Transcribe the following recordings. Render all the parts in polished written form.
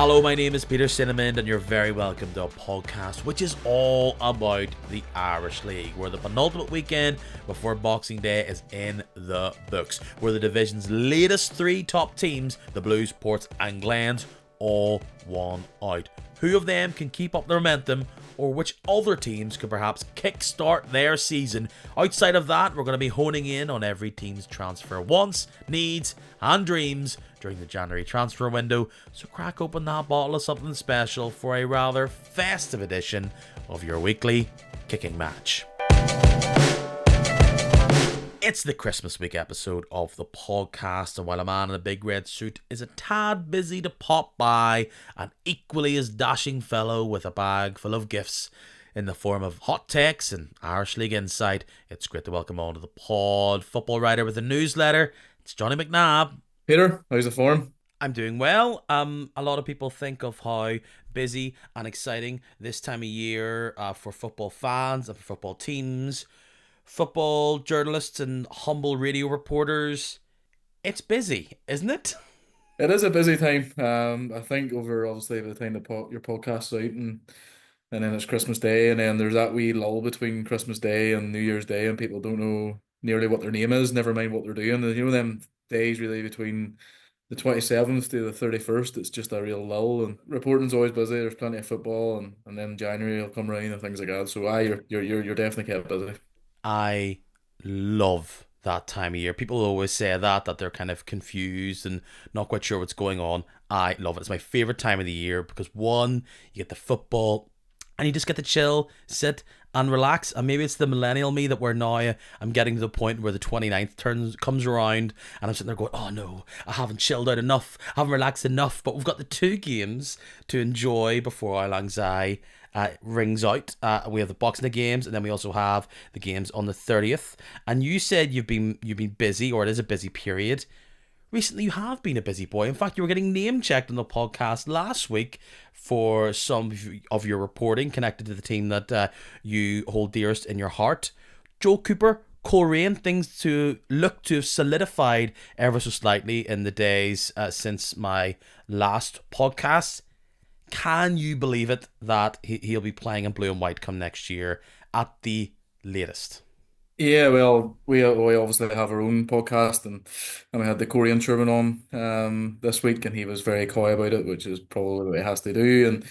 Hello, my name is Peter Cinnamon, and you're very welcome to a podcast which is all about the Irish League, where the penultimate weekend before Boxing Day is in the books, where the division's latest three top teams, the Blues, Ports and Glens, all won out. Who of them can keep up their momentum, or which other teams could perhaps kickstart their season? Outside of that, we're going to be honing in on every team's transfer wants, needs and dreams during the January transfer window, so crack open that bottle of something special for a rather festive edition of your weekly kicking match. It's the Christmas week episode of the podcast, and while a man in a big red suit is a tad busy to pop by, an equally as dashing fellow with a bag full of gifts in the form of hot takes and Irish League insight, it's great to welcome on to the pod, football writer with a newsletter. It's Johnny McNabb. Peter, how's the form? I'm doing well. A lot of people think of how busy and exciting this time of year for football fans and for football teams, football journalists and humble radio reporters. It's busy, isn't it? It is a busy time. I think over obviously by the time your podcast's out and then it's Christmas Day and then there's that wee lull between Christmas Day and New Year's Day and people don't know nearly what their name is, never mind what they're doing. And them days really between the 27th to the 31st, it's just a real lull and reporting's always busy. There's plenty of football and then January will come around and things like that. So you're definitely kept busy. I love that time of year. People always say that they're kind of confused and not quite sure what's going on. I love it. It's my favorite time of the year because one, you get the football and you just get to chill, sit and relax. And maybe it's the millennial me that I'm getting to the point where the 29th comes around and I'm sitting there going, oh no, I haven't chilled out enough, I haven't relaxed enough. But we've got the two games to enjoy before Auld Lang Syne rings out. We have the Boxing Day games, and then we also have the games on the 30th. And you said you've been busy, or it is a busy period. Recently, you have been a busy boy. In fact, you were getting name checked on the podcast last week for some of your reporting connected to the team that you hold dearest in your heart. Joel Cooper, Coleraine, things to look to have solidified ever so slightly in the days since my last podcast. Can you believe it that he'll be playing in blue and white come next year at the latest? Yeah, well, we obviously have our own podcast, and we had the Korean chairman on this week, and he was very coy about it, which is probably what he has to do. And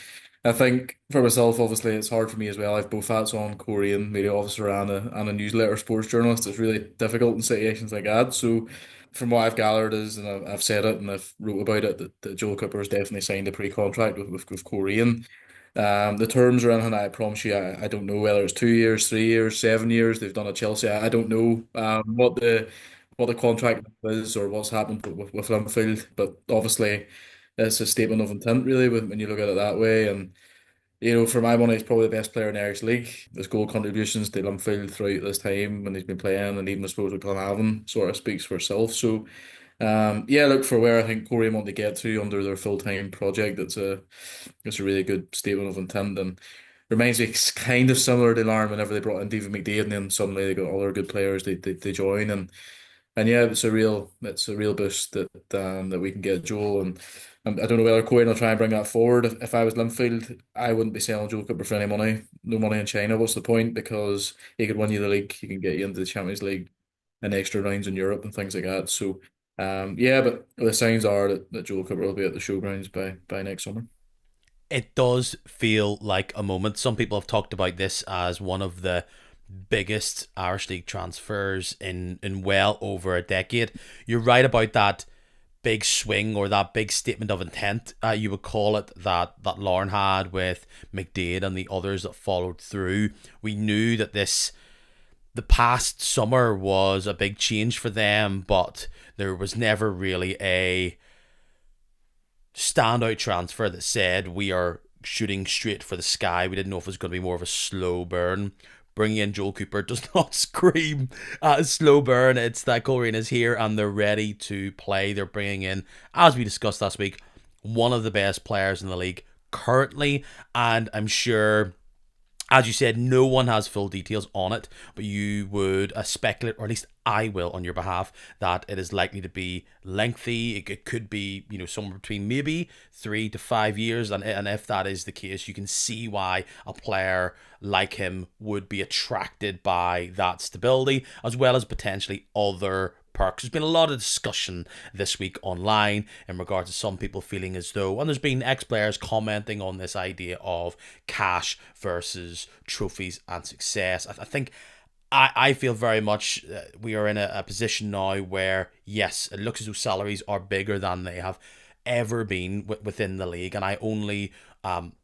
I think for myself, obviously, it's hard for me as well. I've both hats on, Korean media officer and a newsletter sports journalist. It's really difficult in situations like that. So, from what I've gathered is, and I've said it and I've wrote about it, that Joel Cooper has definitely signed a pre-contract with Korean. The terms or anything, I promise you, I don't know whether it's 2 years, 3 years, 7 years. They've done at Chelsea. I don't know what the contract is or what's happened with Linfield, but obviously it's a statement of intent, really, when you look at it that way. And for my money, he's probably the best player in the Irish League. His goal contributions to Linfield throughout this time when he's been playing, and even I suppose with Glenavon, sort of speaks for itself. So. Yeah, look for where I think Corey want to get to under their full-time project. It's a really good statement of intent and reminds me it's kind of similar to Larne whenever they brought in David McDade and then suddenly they got all their good players they join and yeah, it's a real boost that we can get Joel and I don't know whether Corey will try and bring that forward. If I was Linfield, I wouldn't be selling Joel Cooper for any money. No money in China. What's the point? Because he could win you the league, he can get you into the Champions League and extra rounds in Europe and things like that. So. Yeah, but the signs are that Joel Cooper will be at the showgrounds by next summer. It does feel like a moment. Some people have talked about this as one of the biggest Irish League transfers in well over a decade. You're right about that big swing or that big statement of intent, you would call it, that Larne had with McDade and the others that followed through. We knew that the past summer was a big change for them, but there was never really a standout transfer that said we are shooting straight for the sky. We didn't know if it was going to be more of a slow burn. Bringing in Joel Cooper does not scream slow burn. It's that Coleraine is here and they're ready to play. They're bringing in, as we discussed last week, one of the best players in the league currently, and I'm sure As you said, no one has full details on it, but you would speculate, or at least I will on your behalf, that it is likely to be lengthy. It could be, somewhere between maybe 3 to 5 years, and if that is the case, you can see why a player like him would be attracted by that stability, as well as potentially other perks. There's been a lot of discussion this week online in regards to some people feeling as though, and there's been ex-players commenting on this idea of cash versus trophies and success. I think I feel very much we are in a position now where, yes, it looks as though salaries are bigger than they have ever been within the league, and I only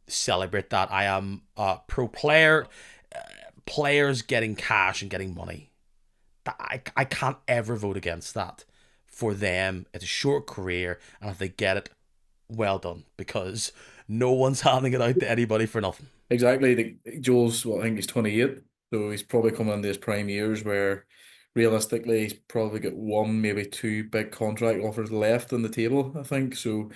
celebrate that. I am a pro player. Players getting cash and getting money, I can't ever vote against that. For them, it's a short career, and if they get it, well done, because no one's handing it out to anybody for nothing. Exactly. Joel's, well, I think he's 28, so he's probably coming into his prime years where realistically he's probably got one, maybe two big contract offers left on the table, I think. So,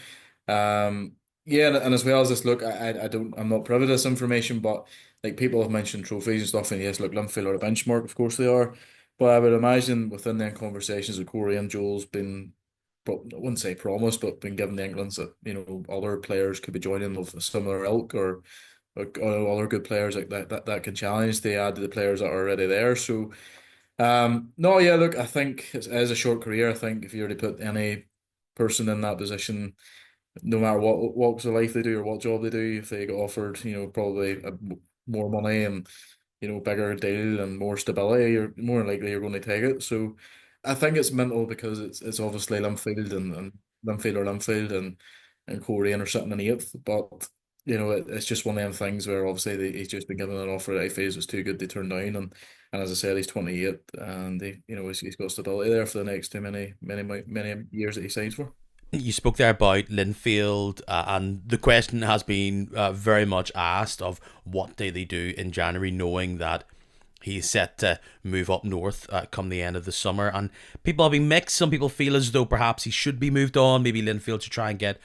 yeah, and as well as this, look, I don't, I'm not privy to this information, but like people have mentioned trophies and stuff, and yes, look, Linfield are a benchmark, of course they are. But I would imagine within their conversations with Corey and Joel's been, but I wouldn't say promised, but been given the inklings that, other players could be joining of a similar ilk or other good players like that can challenge they add to the players that are already there. So no, yeah, look, I think it is a short career. I think if you were to put any person in that position, no matter what walks of life they do or what job they do, if they get offered, probably more money and bigger deal and more stability, you're more likely you're going to take it. So I think it's mental because it's obviously Linfield and Linfield or Linfield and Korean are sitting in eighth, but it's just one of them things where obviously he's just been given an offer that he feels was too good to turn down, and as I said, he's 28 and he's got stability there for the next too many years that he signs for. You spoke there about Linfield, and the question has been very much asked of what do they do in January, knowing that he's set to move up north come the end of the summer. And people have been mixed. Some people feel as though perhaps he should be moved on. Maybe Linfield should try and get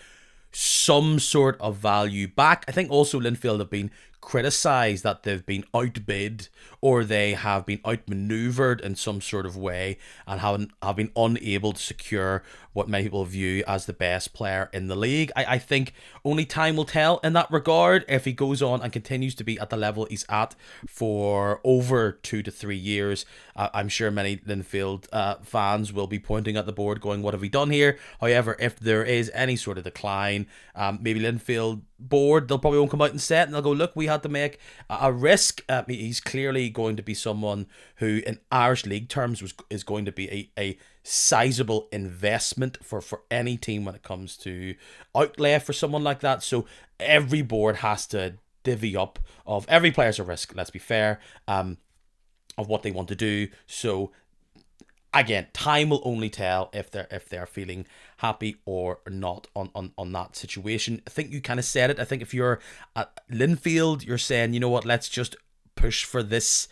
some sort of value back. I think also Linfield have been criticised that they've been outbid or they have been outmaneuvered in some sort of way and have been unable to secure what many people view as the best player in the league. I think only time will tell in that regard if he goes on and continues to be at the level he's at for over 2 to 3 years. I'm sure many Linfield fans will be pointing at the board going, what have we done here? However, if there is any sort of decline, maybe Linfield board, they'll probably won't come out and say it, and they'll go, look, we had to make a risk. He's clearly going to be someone who in Irish League terms is going to be a sizable investment for any team when it comes to outlay for someone like that. So every board has to divvy up of every player's a risk, let's be fair, of what they want to do. So again, time will only tell if they're feeling happy or not on that situation. I think you kind of said it. I think if you're at Linfield, you're saying, you know what, let's just push for this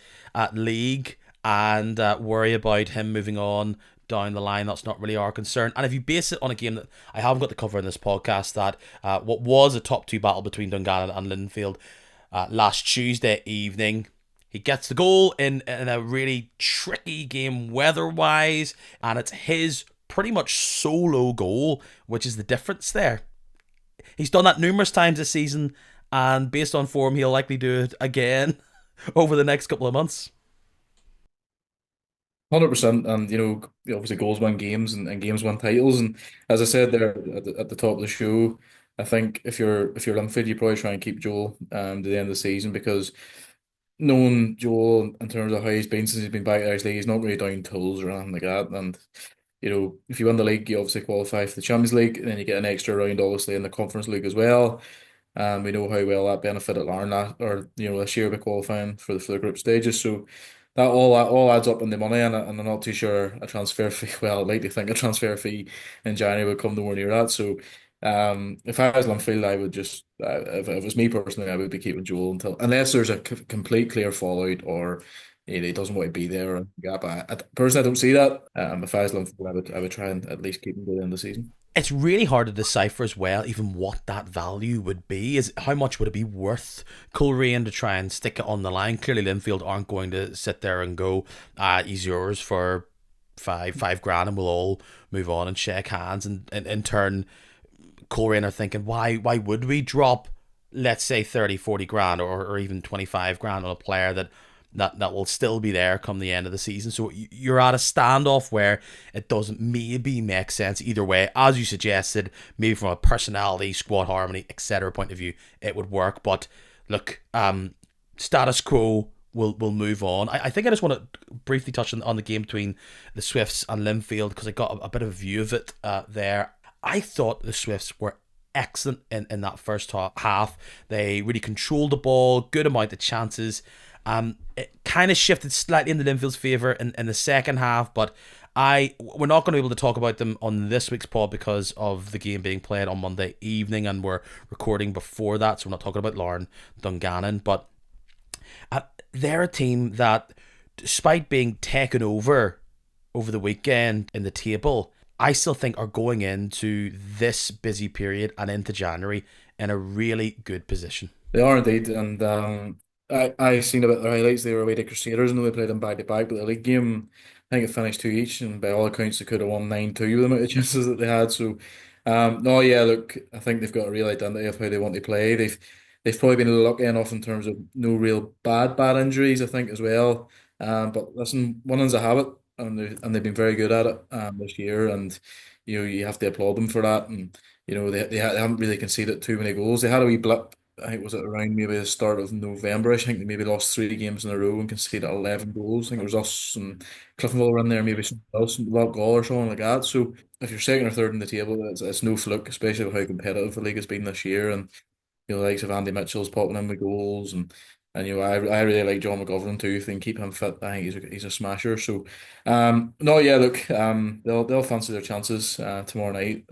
league and worry about him moving on down the line. That's not really our concern. And if you base it on a game that I haven't got to cover in this podcast, that what was a top two battle between Dungannon and Linfield last Tuesday evening, he gets the goal in a really tricky game weather-wise, and it's his pretty much solo goal, which is the difference there. He's done that numerous times this season, and based on form, he'll likely do it again over the next couple of months. 100%, and obviously goals win games and games win titles. And as I said there at the top of the show, I think if you're Linfield, you probably try and keep Joel to the end of the season because knowing Joel in terms of how he's been since he's been back, actually, he's not really down tools or anything like that. And if you win the league, you obviously qualify for the Champions League, and then you get an extra round, obviously, in the Conference League as well. We know how well that benefited Larne this year by qualifying for the group stages. So that all adds up in the money, and I'm not too sure a transfer fee. Well, I'd like to think a transfer fee in January would come nowhere near that. So, if I was Linfield, I would just if it was me personally, I would be keeping Joel until unless there's a complete clear fallout or he doesn't want to be there. Yeah, but personally, I don't see that. If I was Linfield, I would try and at least keep him to the end of the season. It's really hard to decipher as well, even what that value would be. Is how much would it be worth Coleraine to try and stick it on the line? Clearly, Linfield aren't going to sit there and go, he's yours for five grand, and we'll all move on and shake hands. And in turn, Coleraine are thinking, why would we drop, let's say 30, 40 grand, or even 25 grand on a player that will still be there come the end of the season. So you're at a standoff where it doesn't maybe make sense either way. As you suggested, maybe from a personality, squad harmony, etc. point of view, it would work. But look, status quo. We'll move on. I think I just want to briefly touch on the game between the Swifts and Linfield, because I got a bit of a view of it there. I thought the Swifts were excellent in that first half. They really controlled the ball, good amount of chances. It kind of shifted slightly in the Linfield's favour in the second half, but we're not going to be able to talk about them on this week's pod because of the game being played on Monday evening, and we're recording before that, so we're not talking about Lauren Dungannon. But they're a team that, despite being taken over the weekend in the table, I still think are going into this busy period and into January in a really good position. They are indeed, and I seen a bit of the highlights. They were away to Crusaders and they played them back to back, but the league game, I think it finished two each, and by all accounts they could have won 9-2 with the amount of chances that they had. So, no, yeah, look, I think they've got a real identity of how they want to play. They've probably been lucky enough in terms of no real bad injuries, I think, as well. But listen, winning's a habit, and they've been very good at it this year, and you have to applaud them for that. And they haven't really conceded too many goals. They had a wee blip. I think was it around maybe the start of November. I think they maybe lost three games in a row and conceded 11 goals. I think it was us and Cliftonville were in there, maybe something else, Lock goal or something like that. So if you're second or third in the table, it's no fluke, especially with how competitive the league has been this year. And the likes of Andy Mitchell's popping in with goals, and I really like John McGovern too. If they can keep him fit, I think he's a smasher. So, no, yeah, look, they'll fancy their chances tomorrow night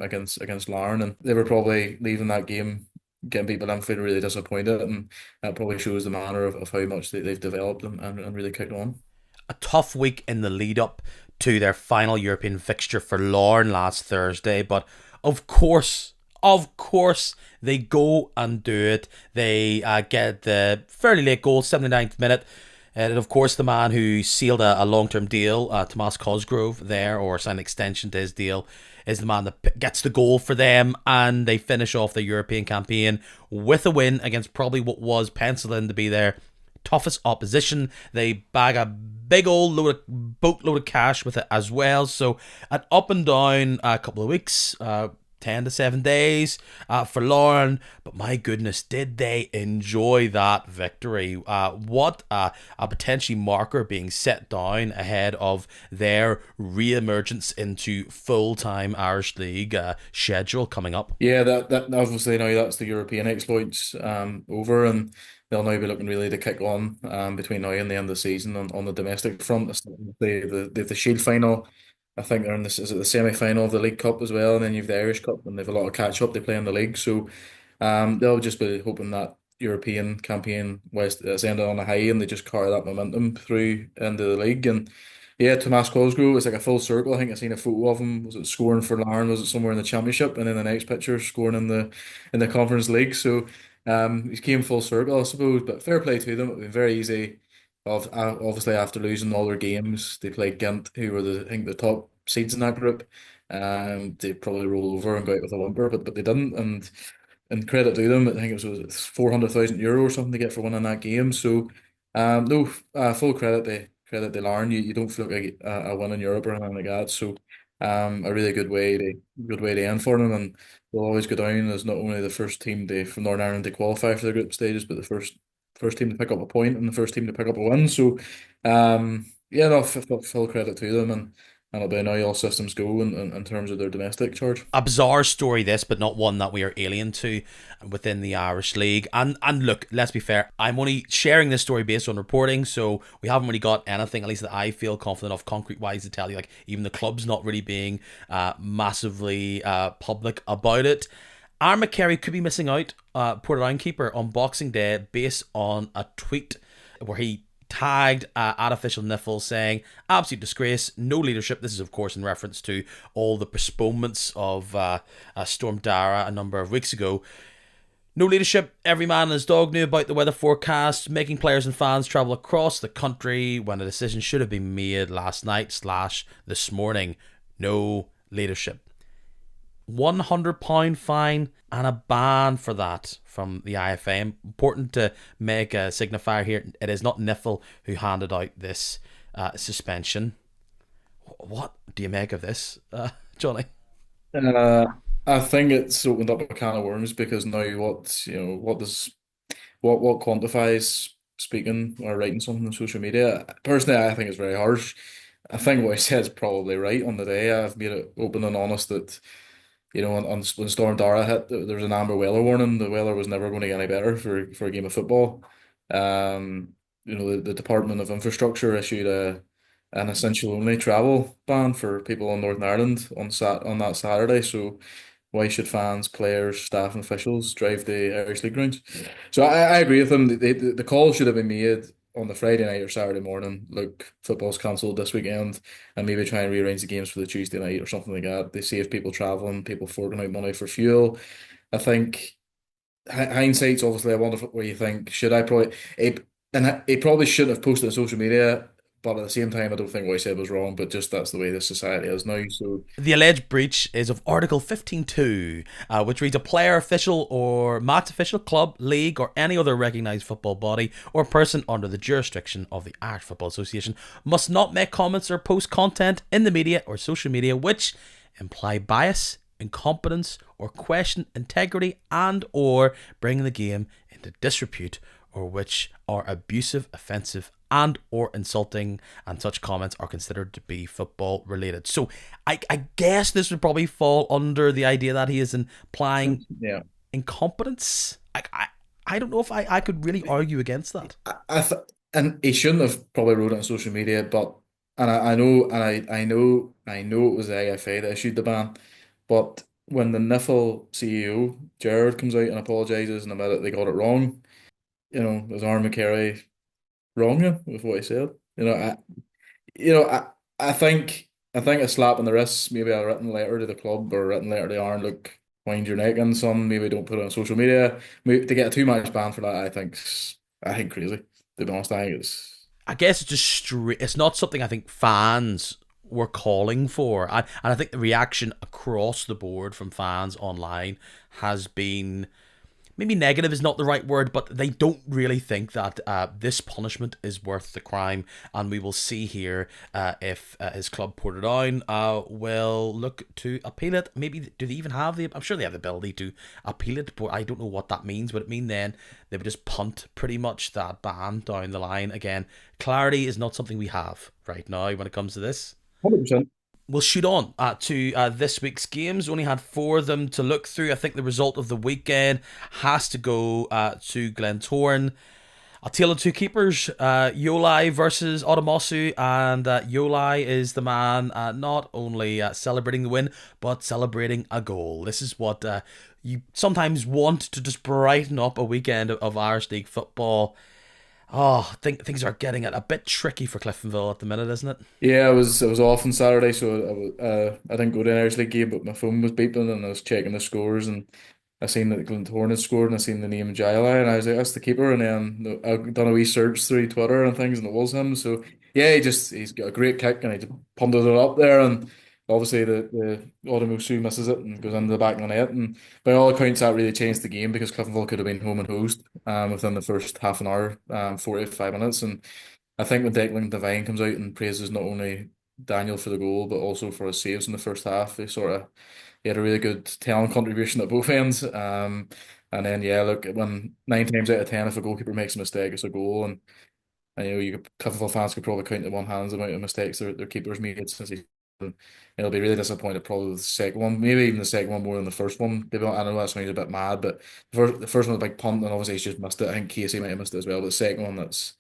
against Larne, and they were probably leaving that game getting people in feeling really disappointed, and that probably shows the manner of how much they've developed and really kicked on. A tough week in the lead up to their final European fixture for Larne last Thursday, but of course, they go and do it. They get the fairly late goal, 79th minute. And of course, the man who sealed a long-term deal, Tomas Cosgrove, there, or signed an extension to his deal, is the man that gets the goal for them, and they finish off the European campaign with a win against probably what was penciled in to be their toughest opposition. They bag a big old boatload of cash with it as well. So an up and down a couple of weeks. 10 to 7 days for Lauren, but my goodness, did they enjoy that victory. What a potentially marker being set down ahead of their re-emergence into full-time Irish League schedule coming up. Yeah, that obviously now that's the European exploits over, and they'll now be looking really to kick on between now and the end of the season on the domestic front. The Shield final. I think they're in this is it the semi final of the League Cup as well, and then you've the Irish Cup, and they've a lot of catch up they play in the league. So they'll just be hoping that European campaign West has ended on a high, and they just carry that momentum through into the league. And yeah, Tomas Cosgrove is like a full circle. I think I seen a photo of him. Was it scoring for Larne? Was it somewhere in the Championship? And then the next picture scoring in the Conference League. So he came full circle, I suppose. But fair play to them. It's been very easy. Obviously, after losing all their games, they played Ghent, who were I think the top seeds in that group. They probably roll over and go out with a whimper, but they didn't. And credit to them, I think it was 400,000 euro or something to get for winning that game. So, no, full credit to Larne. You don't feel like a win in Europe or anything like that. So, a really good way to end for them, and they'll always go down as not only the first team from Northern Ireland to qualify for the group stages, but the first team to pick up a point and the first team to pick up a win. So, yeah, no, full credit to them, and it'll be now all systems go in terms of their domestic charge. A bizarre story this, but not one that we are alien to within the Irish League. And look, let's be fair, I'm only sharing this story based on reporting, so we haven't really got anything, at least that I feel confident of concrete wise to tell you. Like, even the club's not really being massively public about it. Aaron McCary could be missing out, Portadown keeper, on Boxing Day based on a tweet where he tagged artificial niffle saying, absolute disgrace, no leadership. This is, of course, in reference to all the postponements of Storm Dara a number of weeks ago. No leadership. Every man and his dog knew about the weather forecast, making players and fans travel across the country when a decision should have been made last night slash this morning. No leadership. £100 fine and a ban for that from the IFA. Important to make a signifier here. It is not Niffle who handed out this suspension. What do you make of this, Johnny? Uh, I think it's opened up a can of worms because now what quantifies speaking or writing something on social media? Personally, I think it's very harsh. I think what he said is probably right on the day. I've made it open and honest that when Storm Dara hit, there was an amber weather warning. The weather was never going to get any better for a game of football. The Department of Infrastructure issued an essential only travel ban for people in Northern Ireland on that Saturday. So why should fans, players, staff, and officials drive the Irish League grounds? So I agree with him. The call should have been made on the Friday night or Saturday morning. Look, football's cancelled this weekend, and maybe try and rearrange the games for the Tuesday night or something like that. They save people traveling, people forking out money for fuel. I think hindsight's obviously. I wonder what you think. Should I probably? He probably shouldn't have posted on social media. But at the same time, I don't think what he said was wrong. But just that's the way this society is now. So The alleged breach is of Article 15.2, which reads a player, official, or match official, club, league, or any other recognised football body or person under the jurisdiction of the Irish Football Association must not make comments or post content in the media or social media which imply bias, incompetence, or question integrity and or bring the game into disrepute or which are abusive, offensive, and or insulting, and such comments are considered to be football related. So I guess this would probably fall under the idea that he is implying yeah. incompetence. I don't know if I could really argue against that. I th and he shouldn't have probably wrote it on social media, but I know I know it was the IFA that issued the ban, but when the Niffle CEO Jared comes out and apologizes and admit that they got it wrong, is Aaron McCarry wrong with what he said? I think a slap on the wrist, maybe a written letter to the club or a written letter to Aaron, look, wind your neck in, son. Maybe don't put it on social media. Maybe, to get a 2 match ban for that, I think crazy. To be honest, I think it's I guess it's just it's not something I think fans were calling for, and I think the reaction across the board from fans online has been, maybe negative is not the right word, but they don't really think that this punishment is worth the crime. And we will see here if his club Portadown will look to appeal it. Maybe do they even have the? I'm sure they have the ability to appeal it, but I don't know what that means. Would it mean then they would just punt pretty much that ban down the line? Again, clarity is not something we have right now when it comes to this. 100%. We'll shoot on to this week's games. Only had four of them to look through. I think the result of the weekend has to go to Glentoran. A tale of two keepers, Yolai versus Otomosu, and Yolai is the man not only celebrating the win, but celebrating a goal. This is what you sometimes want to just brighten up a weekend of Irish League football. Oh, I think things are getting a bit tricky for Cliftonville at the minute, isn't it? Yeah, I was off on Saturday, so I didn't go to an Irish League game, but my phone was beeping and I was checking the scores and I seen that Glentoran had scored and I seen the name Jai and I was like, that's the keeper. And then I done a wee search through Twitter and things and it was him. So yeah, he's got a great kick and he just punted it up there and obviously the Otomusu misses it and goes into the back of the net. And by all accounts, that really changed the game because Cliftonville could have been home and host within the first half an hour, 45 minutes. And I think when Declan Devine comes out and praises not only Daniel for the goal but also for his saves in the first half, he had a really good talent contribution at both ends. And then yeah, look, when 9 times out of 10, if a goalkeeper makes a mistake, it's a goal. And Cliftonville fans could probably count in one hand the amount of mistakes their keepers made since he. And it'll be really disappointed probably with the second one, maybe even the second one more than the first one. I know that sounds a bit mad, but the first one was a big punt, and obviously he's just missed it. I think Casey might have missed it as well, but the second one that's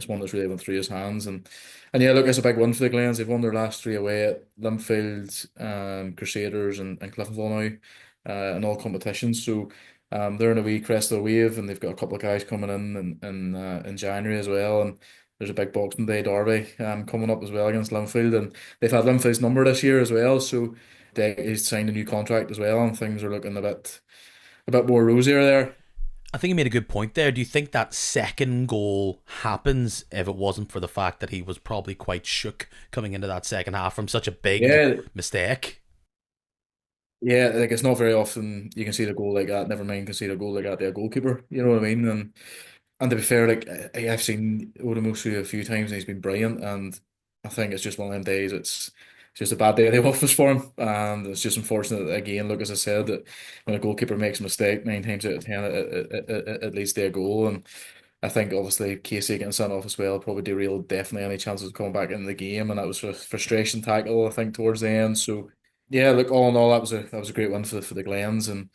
one that's really went through his hands. And yeah, look, it's a big win for the Glens. They've won their last three away at Linfield, Crusaders, and Cliftonville now, in all competitions. So they're in a wee crest of the wave, and they've got a couple of guys coming in January as well. And there's a big Boxing Day derby coming up as well against Linfield, and they've had Linfield's number this year as well. So he's signed a new contract as well, and things are looking a bit more rosier there. I think you made a good point there. Do you think that second goal happens if it wasn't for the fact that he was probably quite shook coming into that second half from such a big Yeah, mistake? yeah, like it's not very often you can see the goal like that. Never mind, can see the goal like that to a goalkeeper. You know what I mean? And to be fair, like I've seen Odomusu a few times and he's been brilliant. And I think it's just one of them days. It's just a bad day at the office for him, and it's just unfortunate that, again, look, as I said, that when a goalkeeper makes a mistake, 9 times out of 10 it leads to a goal. And I think obviously Casey getting sent off as well probably derailed definitely any chances of coming back into the game, and that was a frustration tackle I think towards the end. So yeah, look, all in all, that was a great win for the Glens, and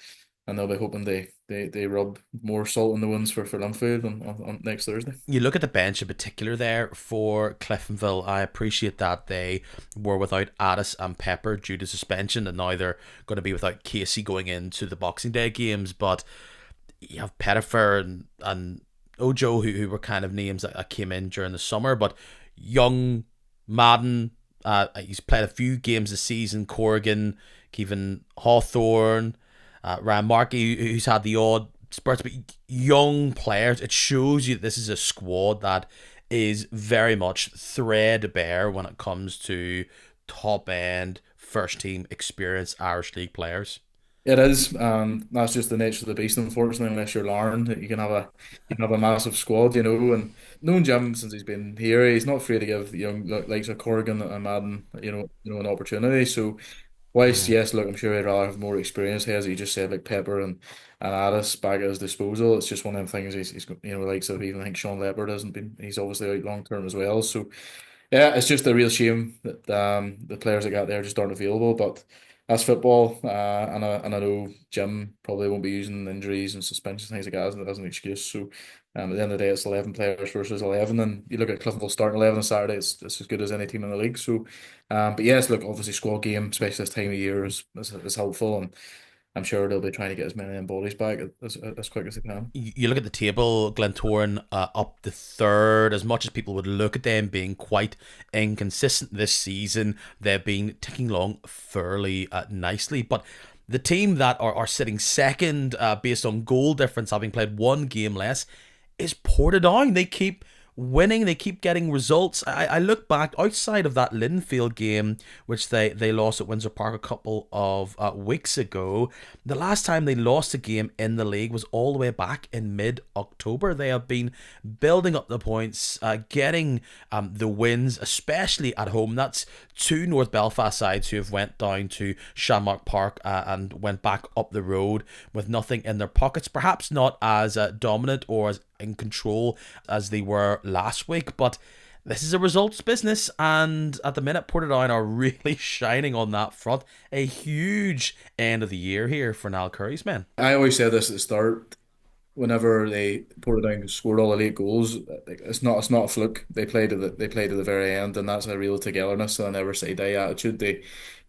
they'll be hoping they rub more salt in the wounds for Linfield on next Thursday. You look at the bench in particular there for Cliftonville. I appreciate that they were without Addis and Pepper due to suspension, and now they're going to be without Casey going into the Boxing Day games. But you have Pettifer and Ojo, who were kind of names that came in during the summer. But young Madden, he's played a few games this season. Corrigan, Kevin Hawthorne, Ryan Markey, who's had the odd spurts, but young players. It shows you that this is a squad that is very much threadbare when it comes to top end first team experienced Irish League players. It is, that's just the nature of the beast. Unfortunately, unless you're Lauren, you can have a massive squad, and knowing Jim since he's been here, he's not afraid to give young likes of Corrigan and Madden, an opportunity. So whilst, Mm. yes, look, I'm sure he'd rather have more experience here, as you just said, like Pepper and Addis back at his disposal. It's just one of them things. He's likes of, even I think Sean Leopard hasn't been. He's obviously out long term as well. So yeah, it's just a real shame that the players that got there just aren't available. But that's football, and I know Jim probably won't be using injuries and suspensions and things like that as an excuse. So at the end of the day, it's 11 players versus 11, and you look at Cliftonville starting 11 on Saturday, it's as good as any team in the league. So, but yes, look, obviously squad game, especially this time of year, is helpful, and I'm sure they'll be trying to get as many of them bodies back as quick as they can. You look at the table, Glentoran up the third. As much as people would look at them being quite inconsistent this season, they've been ticking along fairly nicely. But the team that are sitting second based on goal difference, having played one game less, is Portadown. They keep winning, they keep getting results. I look back outside of that Linfield game, which they lost at Windsor Park a couple of weeks ago. The last time they lost a game in the league was all the way back in mid-October. They have been building up the points, getting the wins, especially at home. That's two North Belfast sides who have went down to Shamrock Park and went back up the road with nothing in their pockets. Perhaps not as dominant or as in control as they were last week, but this is a results business, and at the minute Portadown are really shining on that front. A huge end of the year here for Niall Curry's men. I always said this at the start. Whenever they Portadown scored all the late goals, like, it's not a fluke. They play to the very end, and that's a real togetherness and a never say die attitude. They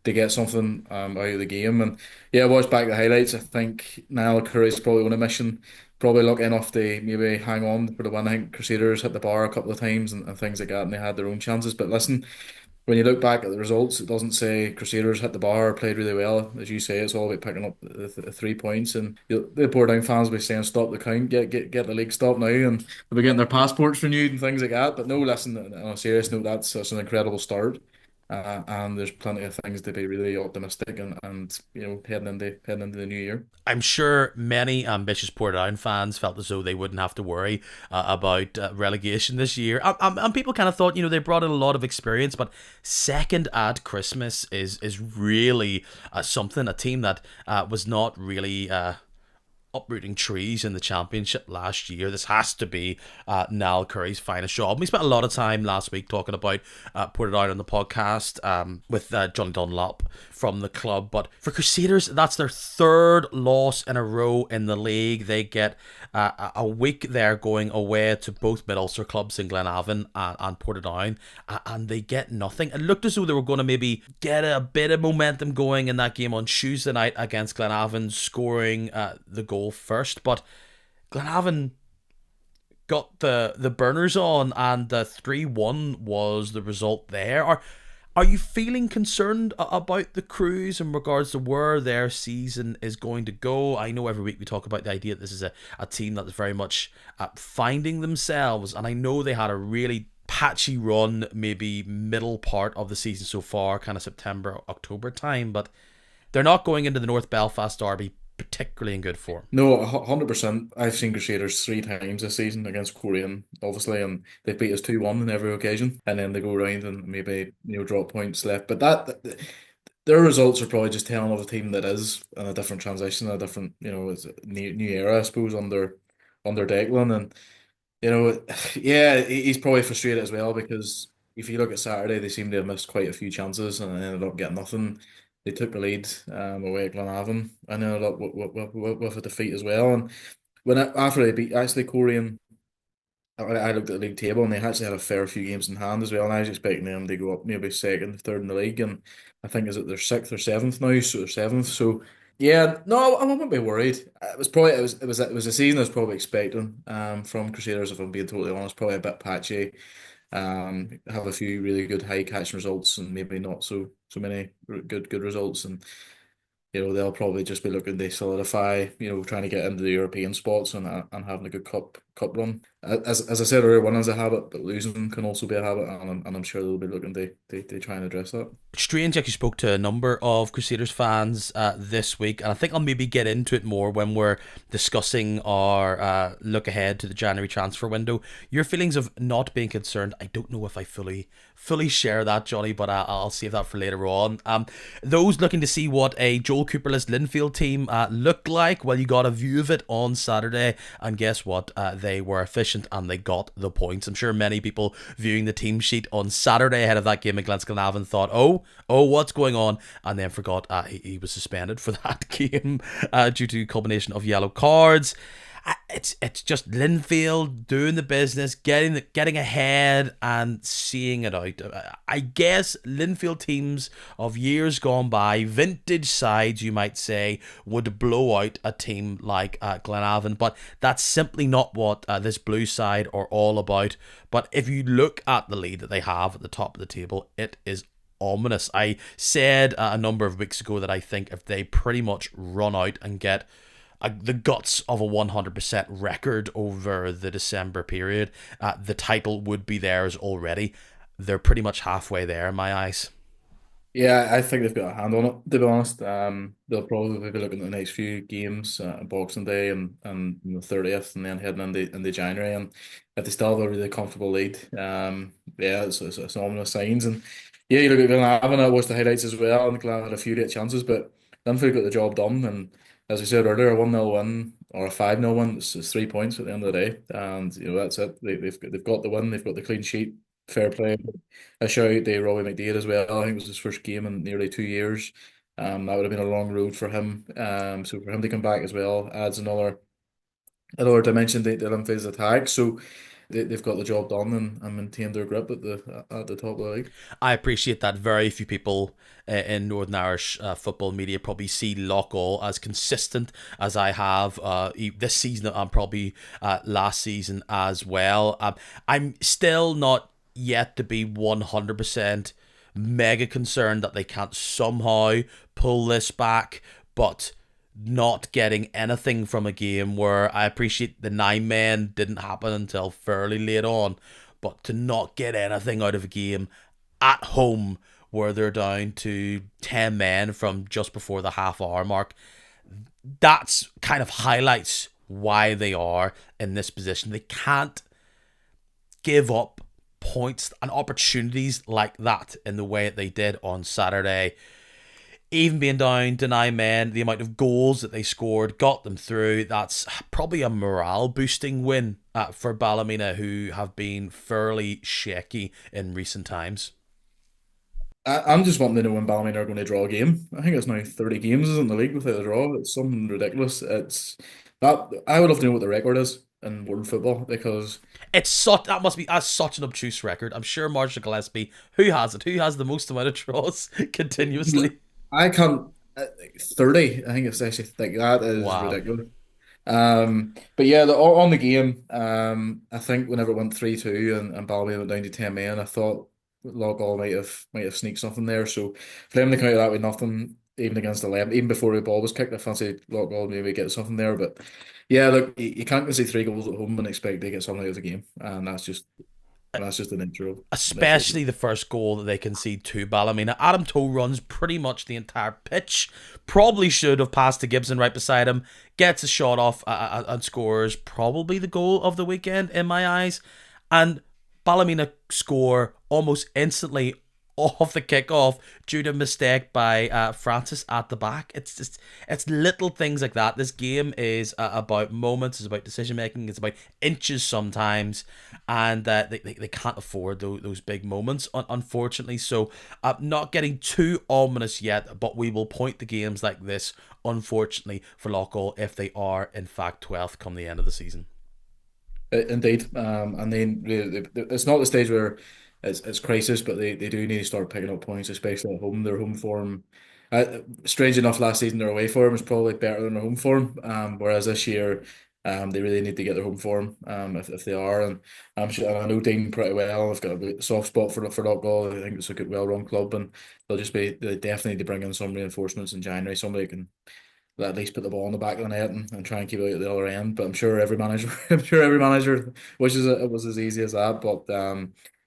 get something out of the game, and yeah, I watched back the highlights. I think Niall Curry's probably on a mission, probably lucky enough to maybe hang on for the win. I think Crusaders hit the bar a couple of times and things like that, and they had their own chances. But listen, when you look back at the results, it doesn't say Crusaders hit the bar or played really well. As you say, it's all about picking up the 3 points. And the Portadown fans will be saying, "Stop the count, get the league stopped now," and they'll be getting their passports renewed and things like that. But no, listen, on a serious note, that's an incredible start. And there's plenty of things to be really optimistic and heading into the new year. I'm sure many ambitious Portadown fans felt as though they wouldn't have to worry about relegation this year. And people kind of thought, they brought in a lot of experience, but second at Christmas is really something. A team that was not really uprooting trees in the championship last year. This has to be Niall Curry's finest job. We spent a lot of time last week talking about Portadown on the podcast with Johnny Dunlop from the club. But for Crusaders, that's their third loss in a row in the league. They get a week there going away to both Mid-Ulster clubs in Glenavon and Portadown, and they get nothing. It looked as though they were going to maybe get a bit of momentum going in that game on Tuesday night against Glenavon, scoring the goal first, but Glenavon got the burners on, and the 3-1 was the result there. Are you feeling concerned about the Crews in regards to where their season is going to go? I know every week we talk about the idea that this is a team that is very much finding themselves, and I know they had a really patchy run, maybe middle part of the season so far, kind of September, October time, but they're not going into the North Belfast Derby particularly in good form. No, 100%. I've seen Crusaders three times this season against Korean, obviously, and they beat us 2-1 on every occasion. And then they go around and maybe drop points left. But their results are probably just telling of a team that is in a different transition, a different it's a new era, I suppose, under Declan. And yeah, he's probably frustrated as well because if you look at Saturday, they seem to have missed quite a few chances and ended up getting nothing. They took the lead away at Glenavon and ended up with a defeat as well. And after they beat actually Korean, I looked at the league table and they actually had a fair few games in hand as well. And I was expecting them to go up maybe second, third in the league, and I think is it their sixth or seventh now, so they're seventh. So yeah, no, I wouldn't be worried. It was probably it was a season I was probably expecting from Crusaders, if I'm being totally honest. Probably a bit patchy. Have a few really good high catching results and maybe not so many good results, and they'll probably just be looking to solidify, trying to get into the European spots and having a good cup run. As I said earlier, winning is a habit, but losing can also be a habit, and I'm sure they'll be looking to try and address that. Strange actually spoke to a number of Crusaders fans this week, and I think I'll maybe get into it more when we're discussing our look ahead to the January transfer window. Your feelings of not being concerned, I don't know if I fully share that, Johnny, but I'll save that for later on. Those looking to see what a Joel Cooperless Linfield team looked like, well, you got a view of it on Saturday, and guess what? They were efficient and they got the points. I'm sure many people viewing the team sheet on Saturday ahead of that game against Glenavon thought, oh, what's going on? And then forgot he was suspended for that game due to a combination of yellow cards. It's just Linfield doing the business, getting ahead and seeing it out. I guess Linfield teams of years gone by, vintage sides you might say, would blow out a team like Glenavon, but that's simply not what this blue side are all about. But if you look at the lead that they have at the top of the table, it is ominous. I said a number of weeks ago that I think if they pretty much run out and get the guts of a 100% record over the December period, the title would be theirs already. They're pretty much halfway there in my eyes. Yeah, I think they've got a hand on it, to be honest. They'll probably be looking at the next few games, Boxing Day and the 30th, and then heading into January. And if they still have a really comfortable lead, yeah, it's ominous signs. And yeah, you look at Glenavon, I watched the highlights as well, and Glenavon had a few great chances, but Linfield got the job done. And as we said earlier, a 1-0 win or a 5-0 win is 3 points at the end of the day. And that's it. They've got the win, they've got the clean sheet, fair play. A shout out to Robbie McDade as well. I think it was his first game in nearly 2 years. That would have been a long road for him. So for him to come back as well adds another dimension to Olympia's attack. So they've got the job done and maintained their grip at the top of the league. I appreciate that. Very few people in Northern Irish football media probably see Loughgall as consistent as I have this season and probably last season as well. I'm still not yet to be 100% mega concerned that they can't somehow pull this back, but not getting anything from a game where I appreciate the 9 men didn't happen until fairly late on, but to not get anything out of a game at home where they're down to 10 men from just before the half hour mark, that's kind of highlights why they are in this position. They can't give up points and opportunities like that in the way that they did on Saturday. Even being down to 9 men, the amount of goals that they scored got them through. That's probably a morale boosting win for Ballymena, who have been fairly shaky in recent times. I'm just wanting to know when Ballymena are going to draw a game. I think it's now 30 games in the league without a draw. It's something ridiculous. It's that I would love to know what the record is in world football because It's such that must be as such an obtuse record. I'm sure Marshall Gillespie, who has it? Who has the most amount of draws continuously? I can't. 30. I think it's actually like that is Wow. ridiculous. But yeah, on the game, I think whenever it went 3-2 and Ballymena went down to 10 men, I thought Loughgall might have sneaked something there. So for them to come out of that with nothing, even against 11, even before the ball was kicked, I fancy Loughgall maybe get something there. But yeah, look, you can't concede 3 goals at home and expect to get something out of the game, and that's just the nature of it. Especially the first goal that they concede to Ballymena. Adam Toe runs pretty much the entire pitch. Probably should have passed to Gibson right beside him. Gets a shot off and scores probably the goal of the weekend in my eyes. And Ballymena score almost instantly off the kickoff due to a mistake by Francis at the back. It's little things like that. This game is about moments. It's about decision making. It's about inches sometimes, and they can't afford those big moments, unfortunately. So, not getting too ominous yet, but we will point to games like this, unfortunately, for Loughgall if they are in fact 12th come the end of the season. Indeed, and then it's not the stage where it's crisis, but they do need to start picking up points, especially at home. Their home form, strange enough, last season their away form was probably better than their home form. Whereas this year, they really need to get their home form. If they are, and I'm sure, and I know Dean pretty well. I've got a soft spot for Loughgall. I think it's a good, well-run club, and they definitely need to bring in some reinforcements in January. Somebody who can at least put the ball in the back of the net and try and keep it out at the other end. But I'm sure every manager, I'm sure every manager wishes it was as easy as that. But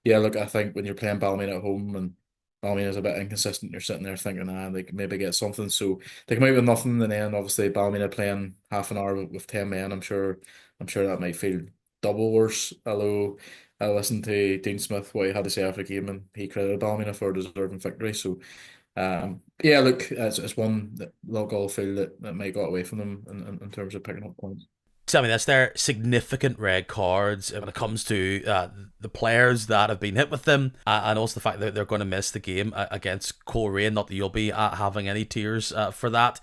yeah, look, I think when you're playing Ballymena at home and Ballymena is a bit inconsistent, you're sitting there thinking, they could maybe get something. So they come out with nothing, and then obviously Ballymena playing half an hour with 10 men. I'm sure that might feel double worse. Although I listened to Dean Smith what he had to say after the game, and he credited Ballymena for a deserving victory. So yeah, look, it's one that Loughgall feel that might got away from them in terms of picking up points. Tell me this, there significant red cards when it comes to the players that have been hit with them, and also the fact that they're going to miss the game against Coleraine. Not that you'll be having any tears for that.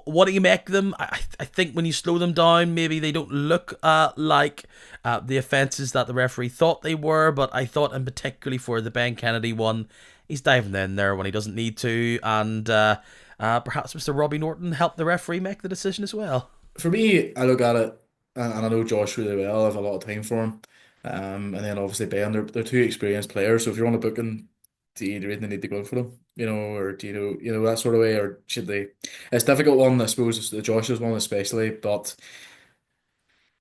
What do you make of them? I think when you slow them down, maybe they don't look like the offences that the referee thought they were, but I thought in particularly for the Ben Kennedy one, he's diving in there when he doesn't need to, and perhaps Mr. Robbie Norton helped the referee make the decision as well. For me, I look at it, and I know Josh really well. I have a lot of time for him. And then obviously Ben, they're two experienced players. So if you're on a booking, do you really need to go for them? Or do you know that sort of way, or should they? It's a difficult one, I suppose. The Josh's one especially, but.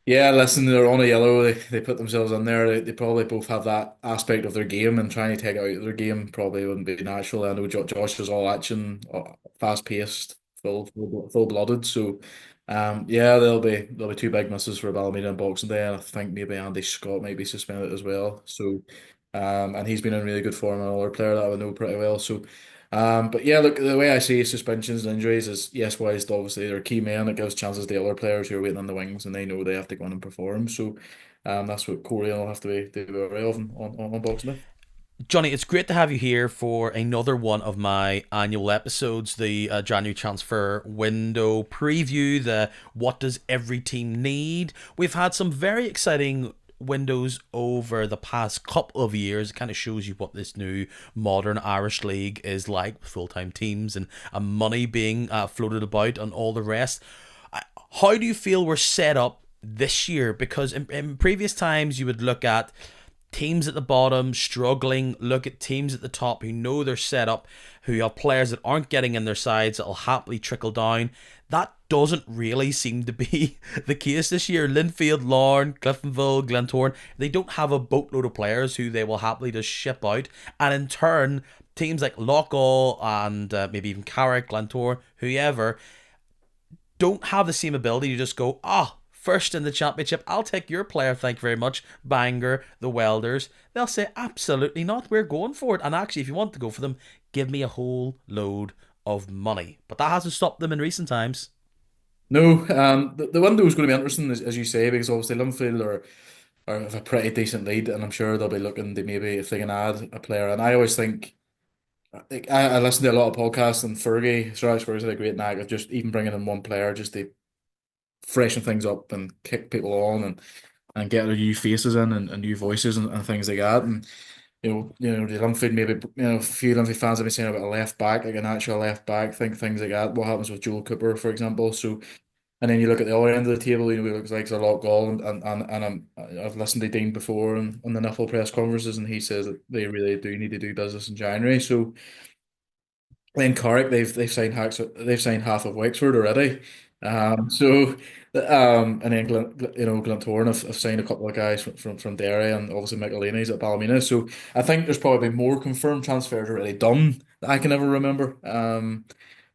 Yeah, listen, they're on a yellow. They put themselves in there. They probably both have that aspect of their game, and trying to take it out of their game probably wouldn't be natural. I know Josh is all action, fast paced, full blooded. So, yeah, there'll be two big misses for Ballymena and Boxing Day, and I think maybe Andy Scott might be suspended as well. So, and he's been in really good form, another player that I would know pretty well. So, but yeah, look, the way I see suspensions and injuries is yes, whilst obviously they're key men, it gives chances to other players who are waiting on the wings and they know they have to go in and perform. So, that's what Corey will have to be aware of on Boxing Day. Johnny, it's great to have you here for another one of my annual episodes, the January transfer window preview, the what does every team need. We've had some very exciting windows over the past couple of years. It kind of shows you what this new modern Irish league is like, with full-time teams and money being floated about and all the rest. How do you feel we're set up this year? Because in previous times you would look at teams at the bottom struggling, look at teams at the top who know they're set up, who have players that aren't getting in their sides that'll happily trickle down. That doesn't really seem to be the case this year. Linfield, Larne, Cliftonville, Glentoran, they don't have a boatload of players who they will happily just ship out. And in turn, teams like Loughgall and maybe even Carrick, Glentoran, whoever, don't have the same ability to just go, first in the championship, I'll take your player, thank you very much, Bangor, the Welders. They'll say, absolutely not, we're going for it. And actually, if you want to go for them, give me a whole load of money. But that hasn't stopped them in recent times. No, the window is going to be interesting, as you say, because obviously Linfield are have a pretty decent lead, and I'm sure they'll be looking to maybe if they can add a player. And I always think, like, I listen to a lot of podcasts, and Sir Alex Ferguson's had a great knack of just even bringing in one player just to freshen things up and kick people on and get their new faces in and new voices and things like that. And the Linfield maybe a few Linfield fans have been saying about a left back, like an actual left back, think things like that. What happens with Joel Cooper, for example? So And then you look at the other end of the table, he looks like a lot of goal, I've listened to Dean before on the Niffle press conferences, and he says that they really do need to do business in January. So then Carrick, they've signed half of Wexford already. And then Glentoran have signed a couple of guys from Derry, and obviously Michelini's at Ballymena. So I think there's probably more confirmed transfers already done that I can ever remember.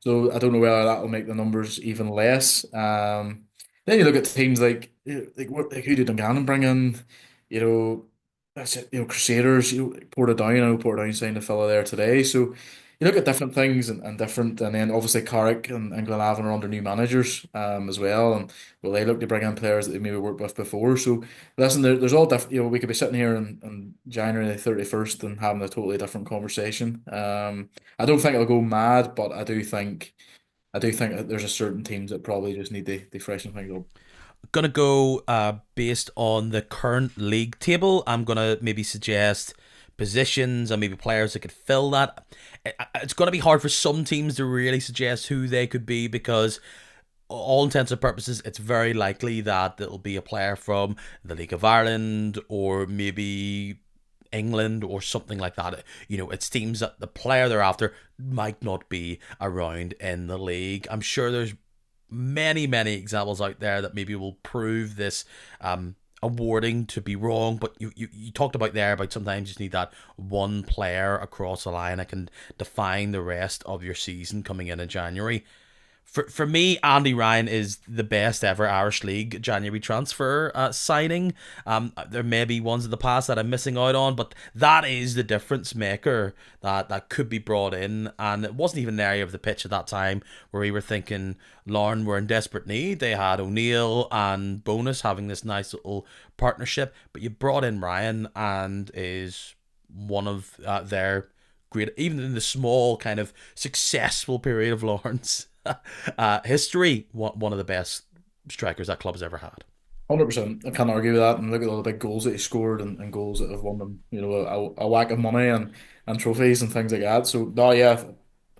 So I don't know whether that will make the numbers even less. Then you look at teams like who did Dungannon bring in? You know, that's it. Crusaders. Portadown. I know Portadown signed a fella there today. So you look at different things and then obviously Carrick and Glenavon are under new managers as well, and well they look to bring in players that they maybe worked with before. So listen, there's all different. We could be sitting here on January the 31st and having a totally different conversation. I don't think it'll go mad, but I do think that there's a certain teams that probably just need to freshen things up. Gonna go based on the current league table. I'm gonna maybe suggest positions and maybe players that could fill that. It's gonna be hard for some teams to really suggest who they could be because all intents and purposes, it's very likely that it'll be a player from the League of Ireland or maybe England or something like that. It seems that the player they're after might not be around in the league. I'm sure there's many, many examples out there that maybe will prove this awarding to be wrong. But you talked about there about sometimes you just need that one player across the line that can define the rest of your season coming in January. For me, Andy Ryan is the best ever Irish League January transfer signing. There may be ones in the past that I'm missing out on, but that is the difference maker that could be brought in. And it wasn't even an area of the pitch at that time where we were thinking Larne were in desperate need. They had O'Neill and Bonus having this nice little partnership, but you brought in Ryan and is one of their great, even in the small kind of successful period of Lawrence history, one of the best strikers that club has ever had. 100%. I can't argue with that. And look at all the big goals that he scored and goals that have won them, a whack of money and trophies and things like that. So no, yeah,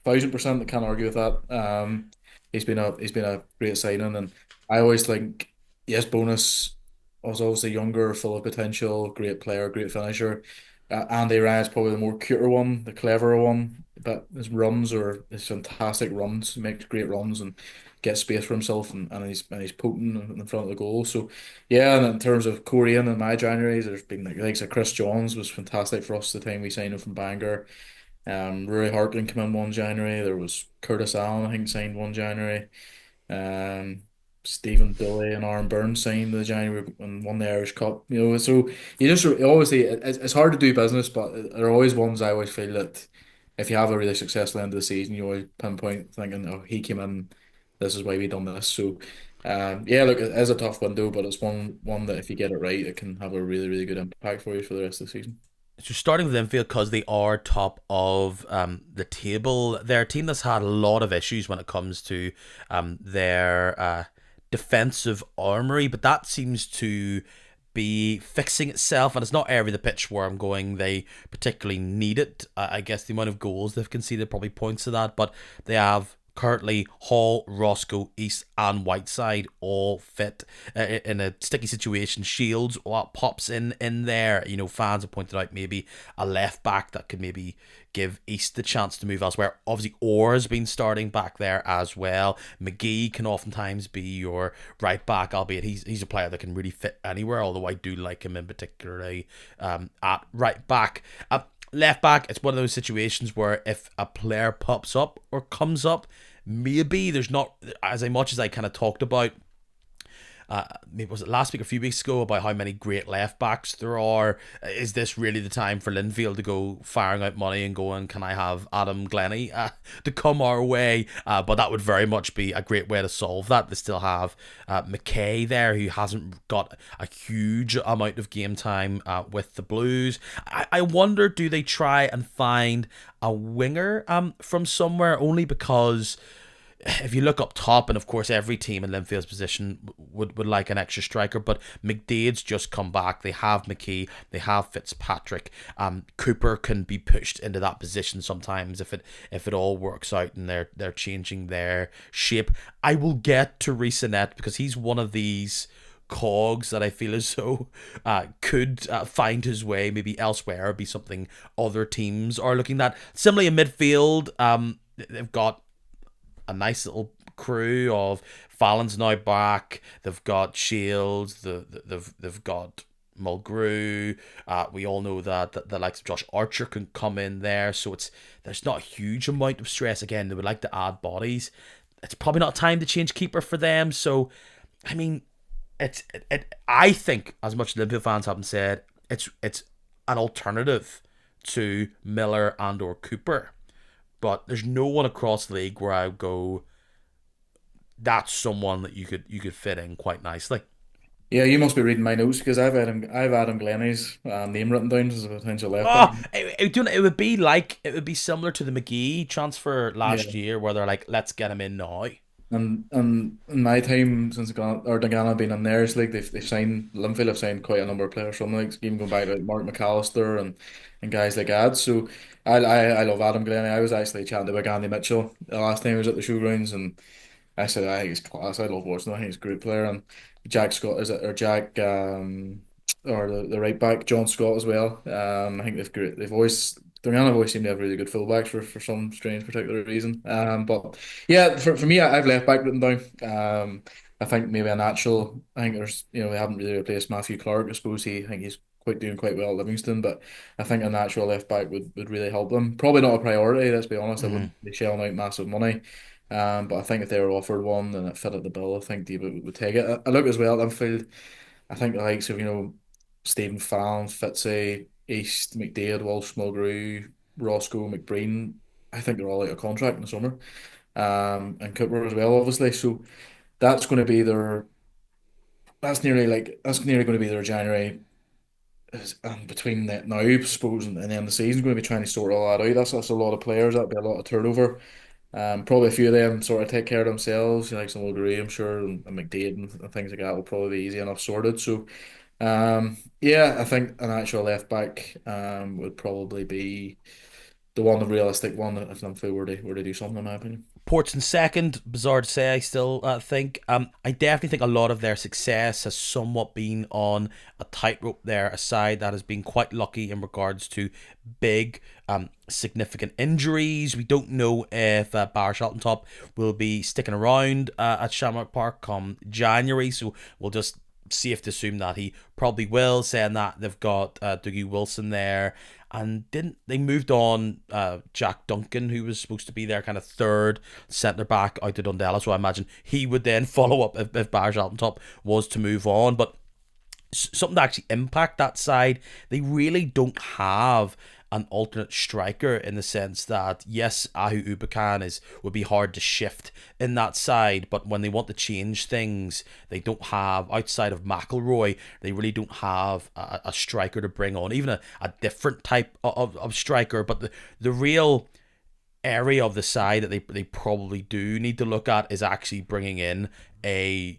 1,000% I can't argue with that. He's been a great signing, and I always think yes, Bonus was obviously younger, full of potential, great player, great finisher. Andy Ryan's probably the more cuter one, the cleverer one, but his fantastic runs. He makes great runs and gets space for himself, and he's potent in front of the goal. So yeah, and in terms of Korean in my Januaries, there's been like likes of Chris Johns was fantastic for us the time we signed him from Bangor. Rory Hartland came in 1 January. There was Curtis Allen, I think, signed 1 January. Um, Stephen Billy and Aaron Burns signed the January and won the Irish Cup. So you just obviously it's hard to do business, but there are always ones I always feel that if you have a really successful end of the season, you always pinpoint thinking, oh, he came in, this is why we done this. So yeah, look, it is a tough window, but it's one that if you get it right, it can have a really, really good impact for you for the rest of the season. So starting with Enfield because they are top of the table. They're a team that's had a lot of issues when it comes to their defensive armory, but that seems to be fixing itself, and it's not area of the pitch where I'm going they particularly need it. I guess the amount of goals they've conceded probably points to that, but they have currently Hall, Roscoe, East, and Whiteside all fit in a sticky situation. Shields what pops in there. Fans have pointed out maybe a left back that could maybe give East the chance to move elsewhere. Obviously, Orr's been starting back there as well. McGee can oftentimes be your right back, albeit he's a player that can really fit anywhere, although I do like him in particularly at right back. Left back, it's one of those situations where if a player pops up or comes up, maybe there's not as much as I kind of talked about. Maybe was it last week or a few weeks ago about how many great left backs there are? Is this really the time for Linfield to go firing out money and going, can I have Adam Glennie to come our way? But that would very much be a great way to solve that. They still have McKay there, who hasn't got a huge amount of game time with the Blues. I wonder, do they try and find a winger from somewhere, only because if you look up top, and of course every team in Linfield's position would like an extra striker, but McDade's just come back. They have McKee, they have Fitzpatrick. Cooper can be pushed into that position sometimes if it all works out and they're changing their shape. I will get to Reece because he's one of these cogs that I feel as though could find his way maybe elsewhere, or be something other teams are looking at. Similarly in midfield, they've got a nice little crew of Fallon's now back. They've got Shields. They've got Mulgrew. We all know that the likes of Josh Archer can come in there, so there's not a huge amount of stress. Again, they would like to add bodies. It's probably not time to change keeper for them. So, I mean, I think, as much as Liverpool fans haven't said, it's an alternative to Miller and or Cooper. But there's no one across the league where I would go, that's someone that you could fit in quite nicely. Yeah, you must be reading my notes because I've Adam Glennie's name written down as a potential left back. Oh, it would be similar to the McGee transfer last Yeah. year, where they're like, let's get him in now. And in my time since Dungannon been in theirs league, they've signed Linfield have signed quite a number of players from the league, even going back to like Mark McAllister and guys like that. So I love Adam Glennie. I was actually chatting to Gandhi Mitchell the last time I was at the showgrounds, and I said I think he's class. I love watching him. I think he's a great player. And Jack Scott is it or Jack or the right back John Scott as well. I think they've always Dungannon have always seemed to have really good fullbacks for some strange particular reason. But yeah, for me, I've left back written down. I think maybe a natural. I think there's we haven't really replaced Matthew Clark. I think he's quite doing quite well at Livingston, but I think a natural left back would really help them. Probably not a priority. Let's be honest. I Mm-hmm. wouldn't be shelling out massive money. But I think if they were offered one and it fitted the bill, I think they would take it. I look as well at Anfield. I think the likes of, Stephen Fallon, Fitzy, East, McDaid, Walsh, Mulgrew, Roscoe, McBreen. I think they're all out of contract in the summer. And Cooper as well, obviously. So that's going to be their that's nearly going to be their January between that now, I suppose, and then the season's going to be trying to sort all that out. That's a lot of players. That'll be a lot of turnover. Probably a few of them sort of take care of themselves, like some Grey, I'm sure, and McDade and things like that will probably be easy enough sorted. So, yeah, I think an actual left back would probably be the realistic one if Liverpool were to do something, in my opinion. Ports in second, bizarre to say, I still think. I definitely think a lot of their success has somewhat been on a tightrope there, a side that has been quite lucky in regards to big, significant injuries. We don't know if Bar Top will be sticking around at Shamrock Park come January, so we'll just safe to assume that he probably will. Saying that, they've got Dougie Wilson there, and didn't they moved on Jack Duncan, who was supposed to be their kind of third centre back out to Dundela, so I imagine he would then follow up if Barge Top was to move on. But something to actually impact that side, they really don't have an alternate striker, in the sense that yes, Ahu Ubakan would be hard to shift in that side, but when they want to change things, they don't have, outside of McElroy, they really don't have a striker to bring on, even a different type of striker. But the real area of the side that they probably do need to look at is actually bringing in a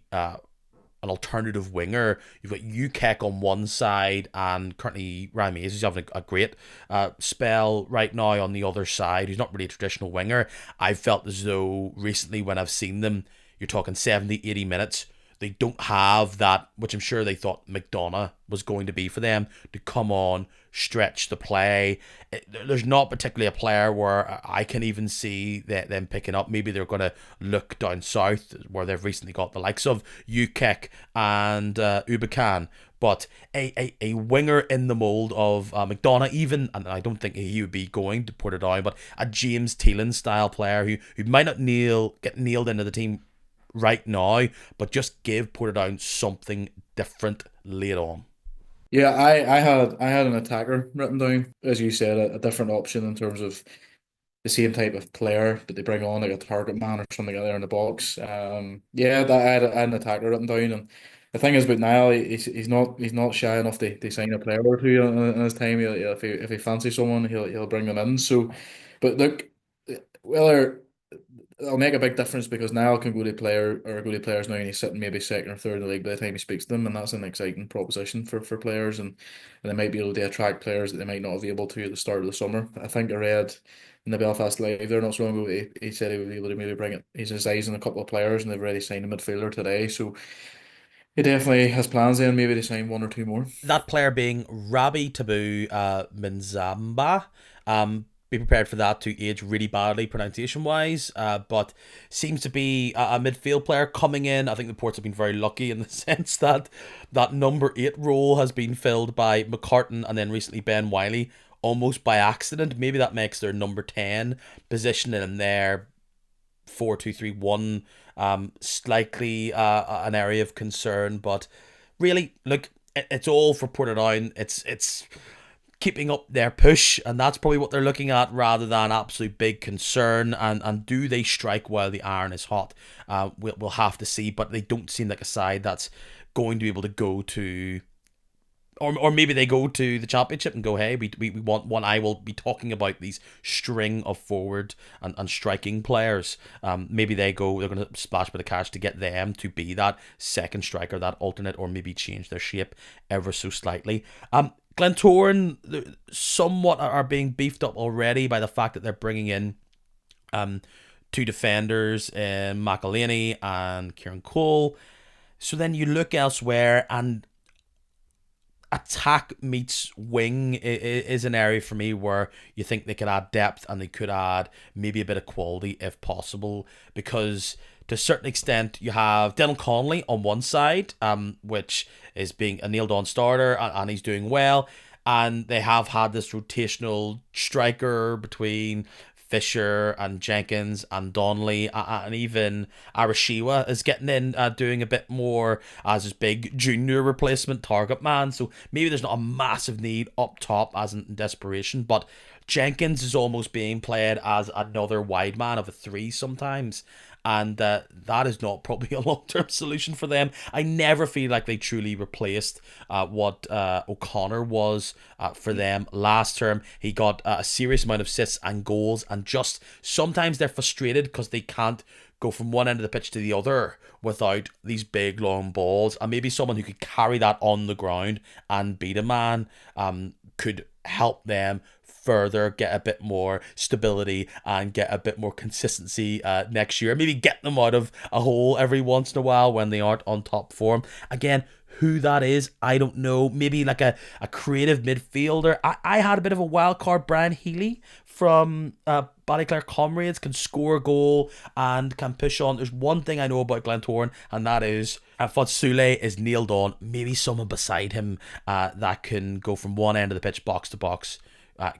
an alternative winger. You've got UKEC on one side, and currently Ryan Mays, who's having a great spell right now on the other side, who's not really a traditional winger. I've felt as though recently when I've seen them, you're talking 70, 80 minutes, they don't have that, which I'm sure they thought McDonough was going to be for them, to come on, stretch the play. There's not particularly a player where I can even see them picking up. Maybe they're going to look down south, where they've recently got the likes of UKEC and Ubakan. But a winger in the mould of McDonough, even, and I don't think he would be going to put it down, but a James Teelan style player who might not get nailed into the team right now, but just give Portadown something different late on. Yeah, I had an attacker written down, as you said, a different option in terms of the same type of player that they bring on, like a target man or something out there in the box. Yeah, I had an attacker written down, and the thing is about Niall, he's not shy enough to sign a player or two in his time. If he fancies someone, he'll bring them in. So, but look, whether it'll make a big difference because Niall can go to player or go to players now and he's sitting maybe second or third in the league by the time he speaks to them, and that's an exciting proposition for players, and they might be able to attract players that they might not be able to at the start of the summer. I think I read in the Belfast Live there not so long ago he said he would be able to maybe bring it. He's his eyes on a couple of players and they've already signed a midfielder today, so he definitely has plans then maybe to sign one or two more. That player being Rabi Tabu Minzamba. Be prepared for that to age really badly pronunciation wise, but seems to be a midfield player coming in. I think the Ports have been very lucky in the sense that that number 8 role has been filled by McCartan and then recently Ben Wiley almost by accident. Maybe that makes their number 10 position in there 4-2-3-1 slightly an area of concern, but really, look, it's all for Portadown. It's keeping up their push, and that's probably what they're looking at rather than absolute big concern. And do they strike while the iron is hot? We'll have to see, but they don't seem like a side that's going to be able to go to. Or maybe they go to the championship and go, hey, we want one. I will be talking about these string of forward and striking players. Maybe they're going to splash a bit of cash to get them to be that second striker, that alternate, or maybe change their shape ever so slightly. Glentoran somewhat are being beefed up already by the fact that they're bringing in two defenders in McElhaney and Kieran Cole. So then you look elsewhere, and attack meets wing is an area for me where you think they could add depth and they could add maybe a bit of quality if possible, because to a certain extent you have Dylan Connolly on one side, which is being a nailed on starter, and he's doing well, and they have had this rotational striker between Fisher and Jenkins and Donnelly, and even Arashiwa is getting in, doing a bit more as his big junior replacement target man. So maybe there's not a massive need up top as in desperation, but Jenkins is almost being played as another wide man of a 3 sometimes, and that is not probably a long-term solution for them. I never feel like they truly replaced what O'Connor was for them last term. He got a serious amount of assists and goals, and just sometimes they're frustrated because they can't go from one end of the pitch to the other without these big long balls, and maybe someone who could carry that on the ground and beat a man could help them further get a bit more stability and get a bit more consistency next year. Maybe get them out of a hole every once in a while when they aren't on top form. Again, who that is, I don't know. Maybe like a creative midfielder. I had a bit of a wild card. Brian Healy from Ballyclare Comrades can score a goal and can push on. There's one thing I know about Glentoran, and that is Fodsule is nailed on. Maybe someone beside him that can go from one end of the pitch, box to box,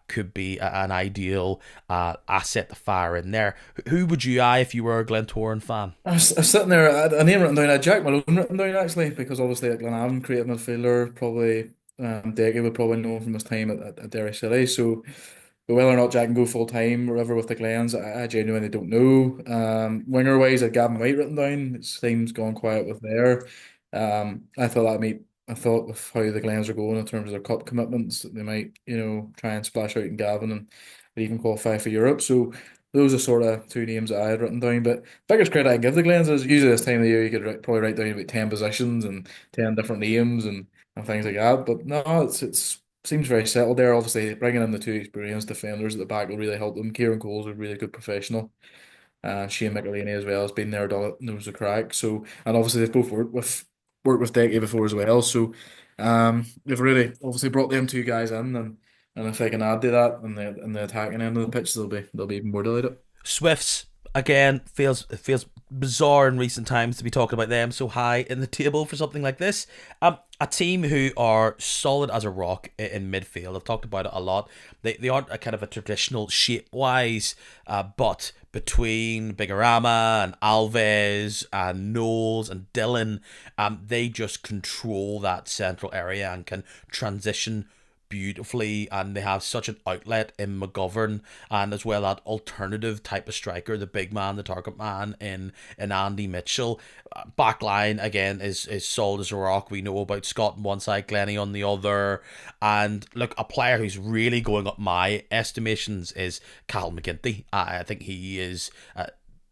could be an ideal asset to fire in there. Who would you eye if you were a Glentoran fan? I was sitting there, I had a name written down, I had Jack Malone written down actually, because obviously at Glenavon, creative midfielder, probably Decky would probably know him from his time at Derry City. So, but whether or not Jack can go full time or whatever with the Glens, I genuinely don't know. Winger wise, I had Gavin White written down. His time's gone quiet with there. I thought that might. I thought with how the Glens are going in terms of their cup commitments, that they might, try and splash out in Gavin and even qualify for Europe. So those are sort of two names that I had written down. But biggest credit I give the Glens is usually this time of the year you could probably write down about 10 positions and 10 different names and things like that. But no, it's seems very settled there. Obviously, bringing in the two experienced defenders at the back will really help them. Kieran Cole's a really good professional. Shane McElhaney as well has been there, knows the crack. So, and obviously they've both worked with Decky before as well. So, they've really obviously brought them two guys in, and if they can add to that and the attacking end of the pitch, they'll be even more delighted. Swifts again, feels bizarre in recent times to be talking about them so high in the table for something like this. A team who are solid as a rock in midfield. I've talked about it a lot. They aren't a kind of a traditional shape wise, but between Bigorama and Alves and Knowles and Dillon, they just control that central area and can transition beautifully, and they have such an outlet in McGovern, and as well that alternative type of striker, the big man, the target man in Andy Mitchell. Backline again is solid as a rock. We know about Scott on one side, Glennie on the other, and look, a player who's really going up my estimations is Cal McGinty. I think he is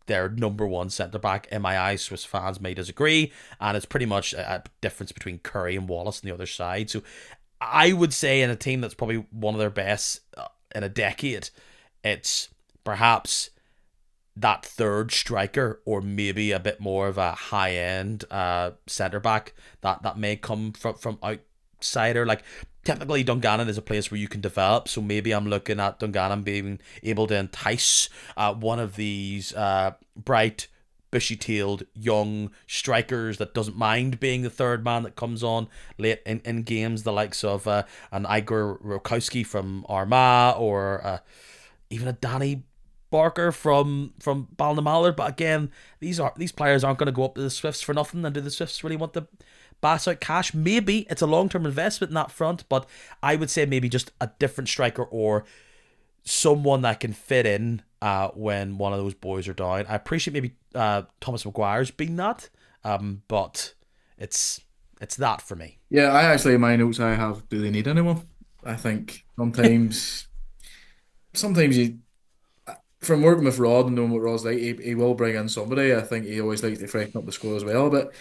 their number one centre back in my eyes. Swiss fans may disagree, and it's pretty much a difference between Curry and Wallace on the other side. So I would say in a team that's probably one of their best in a decade, it's perhaps that third striker, or maybe a bit more of a high end centre back that may come from outsider. Like typically Dungannon is a place where you can develop, so maybe I'm looking at Dungannon being able to entice one of these bright, bushy-tailed young strikers that doesn't mind being the third man that comes on late in games, the likes of an Igor Rokowski from Armagh, or even a Danny Barker from Ballinamallard. But again, these players aren't going to go up to the Swifts for nothing. And do the Swifts really want to bass out cash? Maybe it's a long-term investment in that front, but I would say maybe just a different striker, or someone that can fit in when one of those boys are down. I appreciate maybe Thomas Maguire's being that, but it's that for me. Yeah, I actually in my notes I have, do they need anyone? I think sometimes you from working with Rod and knowing what Rod's like, he will bring in somebody. I think he always likes to freshen up the squad as well. But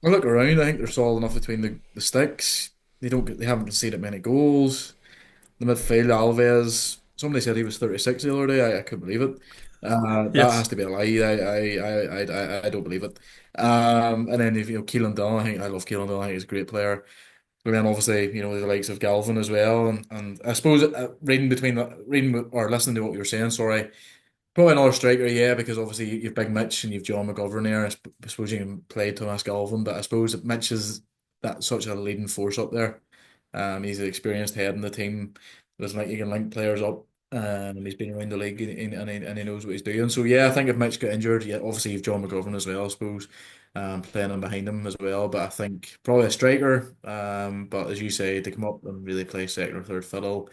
I look around, I think they're solid enough between the sticks. They haven't conceded many goals. The midfield, Alves. Somebody said he was 36 the other day. I couldn't believe it. That has Yes. to be a lie. I don't believe it. And then if Keelan Dunn, I love Keelan Dunn. I think he's a great player. And then obviously, the likes of Galvin as well. And I suppose reading or listening to what you were saying, sorry, probably another striker, yeah, because obviously you've Big Mitch and you've John McGovern there. I suppose you can play Thomas Galvin, but I suppose that Mitch is that such a leading force up there. He's an experienced head in the team. Doesn't like, he can link players up. And he's been around the league, and he knows what he's doing. So yeah, I think if Mitch got injured, yeah, obviously you've John McGovern as well, I suppose, playing in behind him as well. But I think probably a striker. But as you say, to come up and really play second or third fiddle,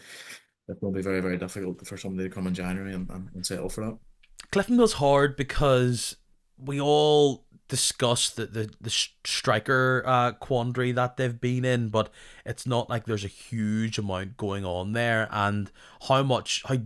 it's going to be very, very difficult for somebody to come in January and settle for that. Cliftonville's hard because we all discuss the striker quandary that they've been in, but it's not like there's a huge amount going on there, and how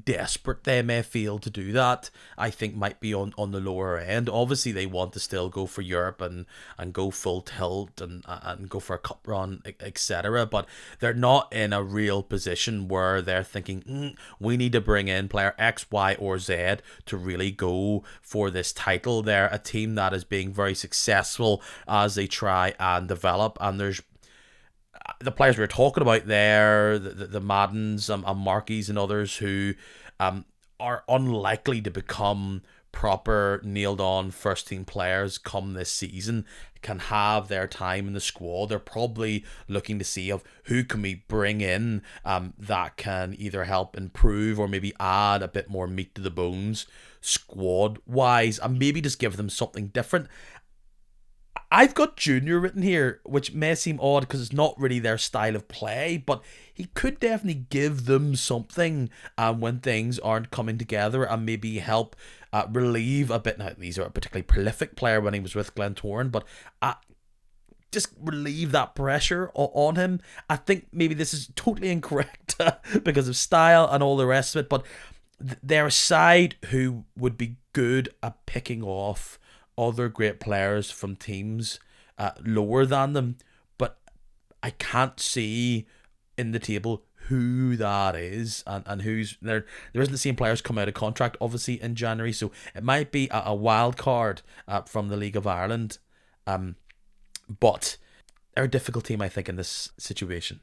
desperate they may feel to do that, I think might be on the lower end. Obviously, they want to still go for Europe and go full tilt and go for a cup run, etc. But they're not in a real position where they're thinking, we need to bring in player X, Y, or Z to really go for this title. They're a team that is being very successful as they try and develop, and there's the players we were talking about there, the Maddens, and Markies and others who are unlikely to become proper nailed on first team players come this season, can have their time in the squad. They're probably looking to see of who can we bring in that can either help improve or maybe add a bit more meat to the bones squad wise, and maybe just give them something different. I've got Junior written here, which may seem odd because it's not really their style of play, but he could definitely give them something when things aren't coming together, and maybe help relieve a bit. Now, he's a particularly prolific player when he was with Glentoran, but just relieve that pressure on him. I think maybe this is totally incorrect because of style and all the rest of it, but they're a side who would be good at picking off other great players from teams lower than them, but I can't see in the table who that is, and who's there. There isn't the same players come out of contract obviously in January, so it might be a wild card from the League of Ireland, but they're a difficult team I think in this situation.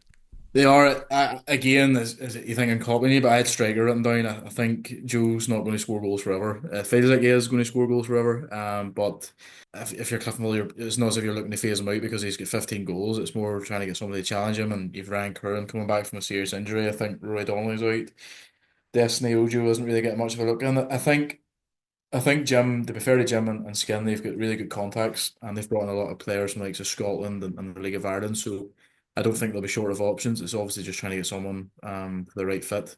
They are again, as you think I'm copying you, but I had striker written down. I think Joe's not going to score goals forever. It feels like he is going to score goals forever. But if you're Clifton Miller, it's not as if you're looking to phase him out because he's got 15 goals. It's more trying to get somebody to challenge him. And you've Ryan Curran coming back from a serious injury. I think Roy Donnelly's out. Destiny Ojo isn't really getting much of a look. And I think Jim, to be fair to Jim and Skin, they've got really good contacts and they've brought in a lot of players from like Scotland and the League of Ireland. So I don't think they'll be short of options. It's obviously just trying to get someone for the right fit.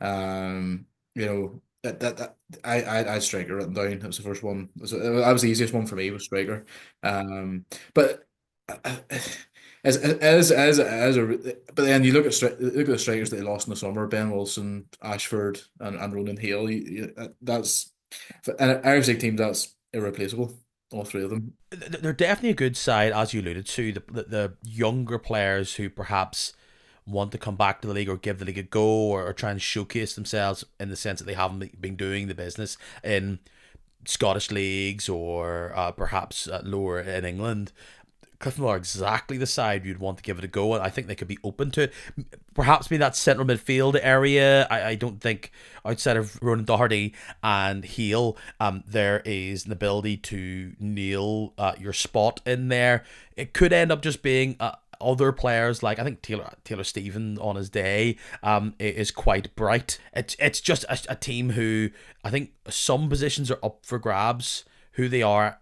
Um, that I had striker written down. That was the first one. That was the easiest one for me was striker. But but then you look at the strikers that they lost in the summer: Ben Wilson, Ashford, and Ronan Hale. That's And an Irish League team that's irreplaceable, all three of them. They're definitely a good side, as you alluded to. The younger players who perhaps want to come back to the league or give the league a go, or try and showcase themselves in the sense that they haven't been doing the business in Scottish leagues or perhaps lower in England. Clifton are exactly the side you'd want to give it a go, and I think they could be open to it. Perhaps maybe that central midfield area. I don't think outside of Ronan Doherty and Heel, there is an ability to nail your spot in there. It could end up just being other players like I think Taylor Stephen on his day is quite bright. It's just a team who I think some positions are up for grabs. Who they are,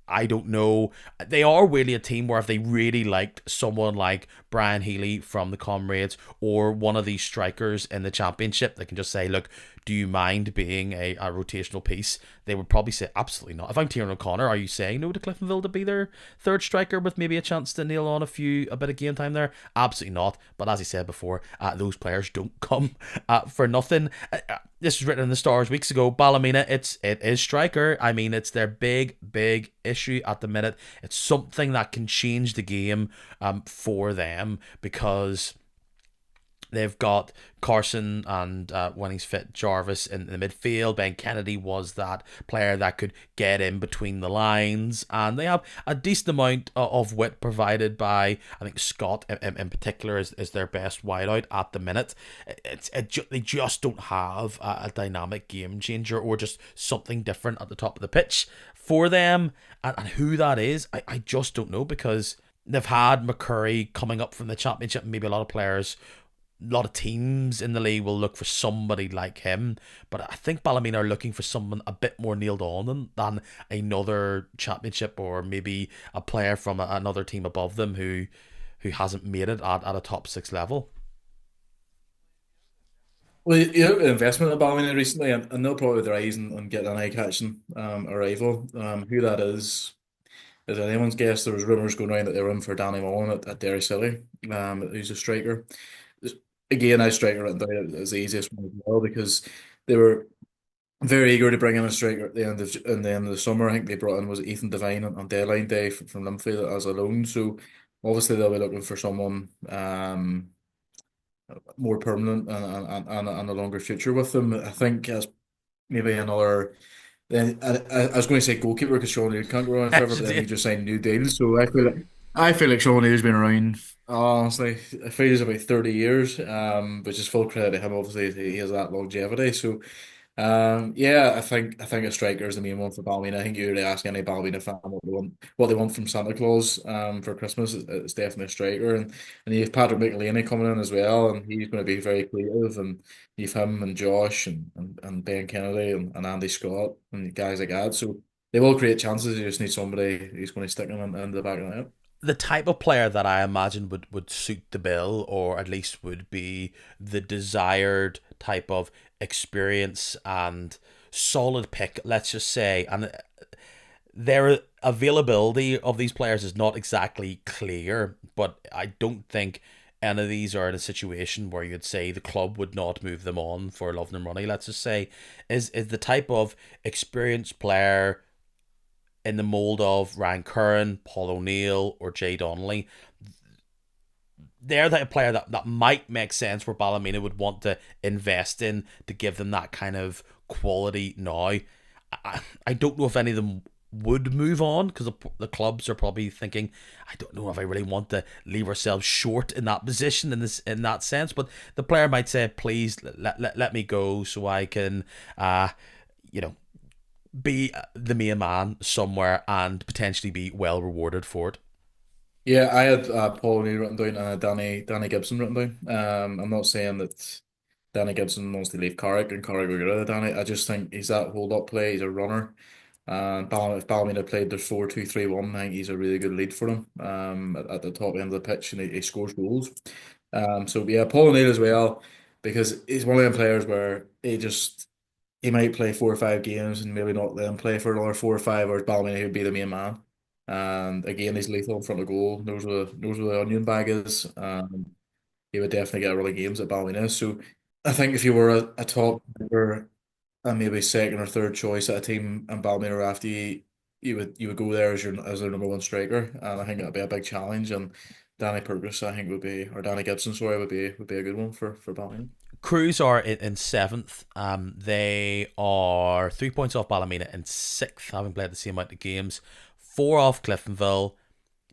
I don't know. They are really a team where if they really liked someone like Brian Healy from the Comrades or one of these strikers in the championship, they can just say, look, do you mind being a rotational piece? They would probably say, absolutely not. If I'm Tiernan O'Connor, are you saying no to Cliftonville to be their third striker with maybe a chance to nail on a bit of game time there? Absolutely not. But as I said before, those players don't come for nothing. This was written in the Stars weeks ago. Ballymena, it is striker. I mean, it's their big issue at the minute. It's something that can change the game for them because they've got Carson and when he's fit, Jarvis in the midfield. Ben Kennedy was that player that could get in between the lines, and they have a decent amount of wit provided by I think Scott in particular is their best wideout at the minute. They just don't have a dynamic game changer or just something different at the top of the pitch for them, and who that is, I just don't know because. They've had McCurry coming up from the championship, and maybe a lot of players a lot of teams in the league will look for somebody like him, but I think Ballymena are looking for someone a bit more nailed on than another championship or maybe a player from another team above them who hasn't made it at a top six level. Well, you know, investment in Ballymena recently, and they'll probably rise and get an eye-catching arrival. Who that is anyone's guess. There was rumours going around that they were in for Danny Mullen at Derry City, who's a striker. Again, I striker written down as the easiest one as well because they were very eager to bring in a striker at the end of the summer. I think they brought in was it Ethan Devine on deadline day from Linfield as a loan. So obviously they'll be looking for someone more permanent and a longer future with them. I think as maybe another. Then I was going to say goalkeeper because Sean O'Neill can't go around forever, but then he just signed a new deal. So I feel like Sean O'Neill's been around. Honestly, I feel he's about 30 years. Which is full credit to him. Obviously, he has that longevity. So yeah, I think a striker is the main one for Ballymena. I think you really ask any Ballymena fan what they want from Santa Claus for Christmas. It's definitely a striker, and you have Patrick McElhaney coming in as well, and he's going to be very creative. And you've him and Josh and Ben Kennedy and Andy Scott and guys like that. So they will create chances. You just need somebody who's going to stick them in the back of the net. The type of player that I imagine would suit the bill, or at least would be the desired type of experience and solid pick, let's just say. And their availability of these players is not exactly clear, but I don't think any of these are in a situation where you'd say the club would not move them on for love and money. Let's just say is the type of experienced player in the mold of Ryan Curran, Paul O'Neill, or Jay Donnelly. They're the player that might make sense where Ballymena would want to invest in to give them that kind of quality now. I don't know if any of them would move on because the clubs are probably thinking, I don't know if I really want to leave ourselves short in that position in that sense. But the player might say, please let me go so I can, you know, be the main man somewhere and potentially be well rewarded for it. Yeah, I had Paul O'Neill written down and Danny Gibson written down. I'm not saying that Danny Gibson wants to leave Carrick and Carrick will get rid of Danny. I just think he's that hold up play. He's a runner. And if Ballymena played their 4-2-3-1, I think he's a really good lead for them at the top end of the pitch and he scores goals. So yeah, Paul O'Neill as well because he's one of them players where he might play 4 or 5 games and maybe not then play for another 4 or 5, or Ballymena he would be the main man. And again, he's lethal in front of goal. Knows where the onion bag is. He would definitely get a lot of games at Ballymena. So I think if you were a top and maybe second or third choice at a team in Ballymena after you would go there as your as their number one striker, and I think that'd be a big challenge. And Danny Purkis, I think would be, or Danny Gibson, sorry, would be a good one for Ballymena. Crews are in seventh. They are 3 points off Ballymena in sixth, having played the same amount of games. Four off Cliftonville,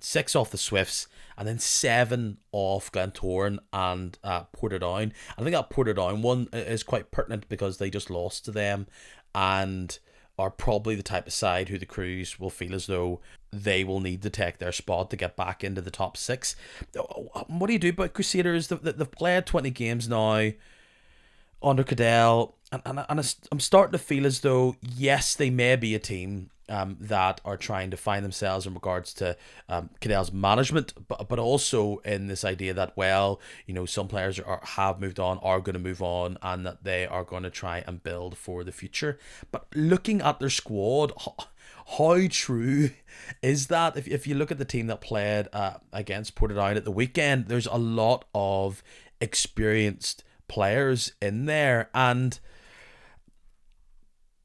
six off the Swifts, and then seven off Glentoran and Portadown. I think that Portadown one is quite pertinent because they just lost to them and are probably the type of side who the Crews will feel as though they will need to take their spot to get back into the top six. What do you do about Crusaders? They've played 20 games now under Cadell, and I'm starting to feel as though, yes, they may be a team that are trying to find themselves in regards to Cadell's management, but also in this idea that, well, some players have moved on, are going to move on, and that they are going to try and build for the future. But looking at their squad, how true is that? If you look at the team that played against Portadown at the weekend, there's a lot of experienced players in there, and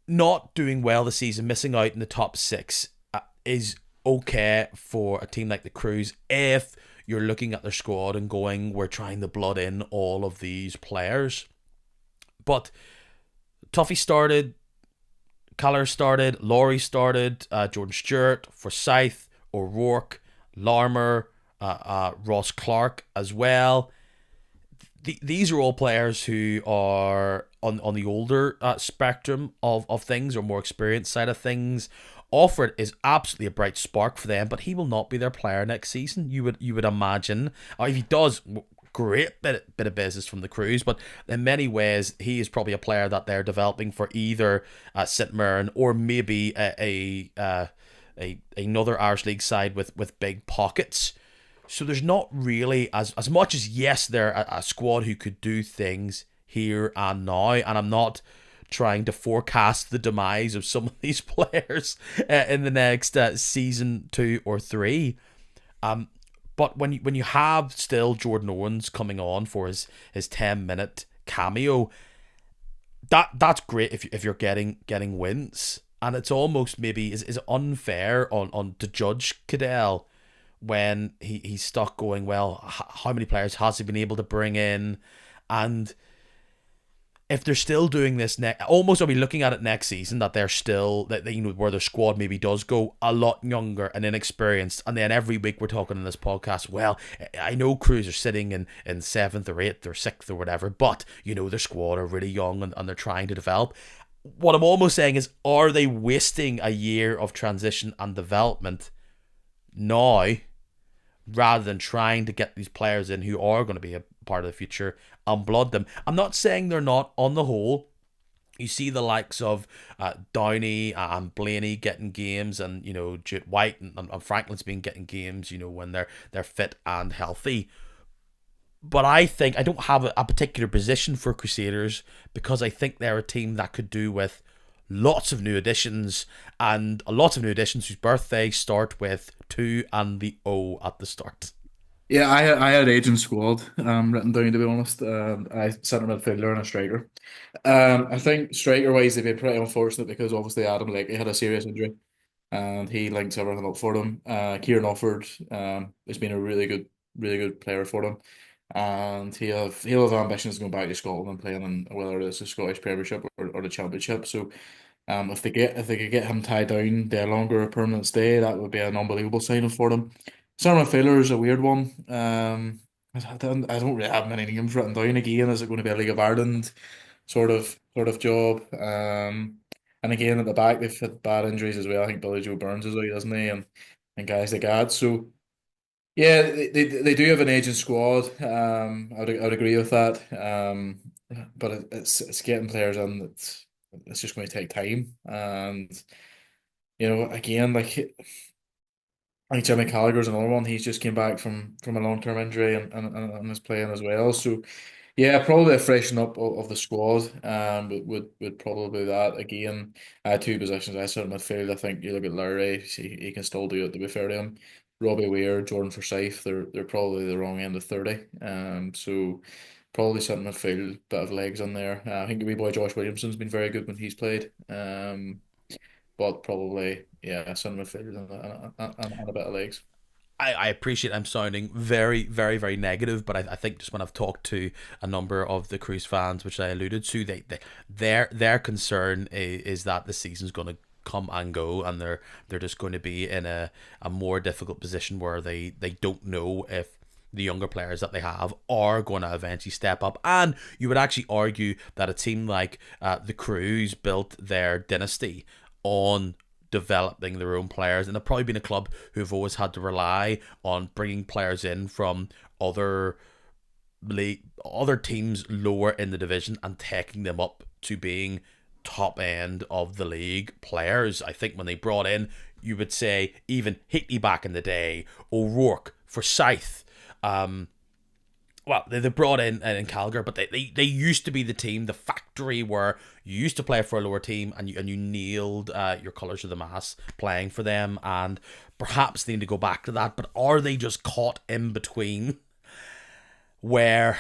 not doing well this season, missing out in the top six is okay for a team like the Crews if you're looking at their squad and going, we're trying to blood in all of these players. But Tuffy started, Callor started, Laurie started, Jordan Stewart, Forsyth, O'Rourke, Larmer, Ross Clark as well. These are all players who are on the older spectrum of things, or more experienced side of things. Offord is absolutely a bright spark for them, but he will not be their player next season. You would imagine. If he does, great bit of business from the Crews, but in many ways he is probably a player that they're developing for either St Mirren or maybe another Irish League side with big pockets. So there's not really as much as, yes, they're a squad who could do things here and now, and I'm not trying to forecast the demise of some of these players in the next season 2 or 3. But when you have still Jordan Owens coming on for his 10-minute cameo, that's great if you're getting wins, and it's almost maybe is unfair on to judge Cadell when he's stuck going, well, how many players has he been able to bring in? And if they're still doing this almost I'll be looking at it next season, that they're still, that where their squad maybe does go a lot younger and inexperienced, and then every week we're talking in this podcast, well, I know Crews are sitting in 7th or 8th or 6th or whatever, but their squad are really young and they're trying to develop. What I'm almost saying is, are they wasting a year of transition and development now, rather than trying to get these players in who are going to be a part of the future and blood them? I'm not saying they're not on the whole. You see the likes of Downey and Blaney getting games, and Jude White and Franklin's been getting games, when they're fit and healthy. But I think I don't have a particular position for Crusaders, because I think they're a team that could do with lots of new additions, and a lot of new additions whose birthday start with 2 and the O at the start. Yeah, I had agent squad written down, to be honest. I centre midfielder and a striker. I think striker wise they've been pretty unfortunate because obviously Adam Lakey had a serious injury and he links everything up for them. Kieran Offord has been a really good player for them, and he'll have ambitions to go back to Scotland and playing in whether it's the Scottish Premiership or the Championship. So if they could get him tied down to a longer permanent stay, that would be an unbelievable signing for them. Simon Fowler is a weird one. I don't really have many names written down again. Is it going to be a League of Ireland sort of job? And again at the back they've had bad injuries as well. I think Billy Joe Burns is out, isn't he? And guys like that. So yeah, they do have an aging squad. I would agree with that. But it's getting players in that it's just going to take time. And again, like I think Jimmy Gallagher's another one. He's just came back from a long term injury and is playing as well. So yeah, probably a freshen up of the squad. Would probably be that again. Two positions. I said midfield. I think you look at Larry. He can still do it. To be fair to him, Robbie Weir, Jordan Forsyth. They're probably the wrong end of 30. So Probably centre midfield, bit of legs in there. I think the wee boy Josh Williamson's been very good when he's played. But probably, yeah, centre midfield and a bit of legs. I appreciate I'm sounding very, very, very negative, but I think just when I've talked to a number of the Cruise fans, which I alluded to, their concern is that the season's going to come and go, and they're just going to be in a more difficult position where they don't know if the younger players that they have are going to eventually step up. And you would actually argue that a team like the Cruise built their dynasty on developing their own players, and they've probably been a club who've always had to rely on bringing players in from other other teams lower in the division and taking them up to being top end of the league players. I think when they brought in, you would say even Hickey back in the day, O'Rourke for Scythe, well, they brought in Calgary, but they used to be the team, the factory where you used to play for a lower team and you nailed your colours of the mass playing for them, and perhaps they need to go back to that. But are they just caught in between where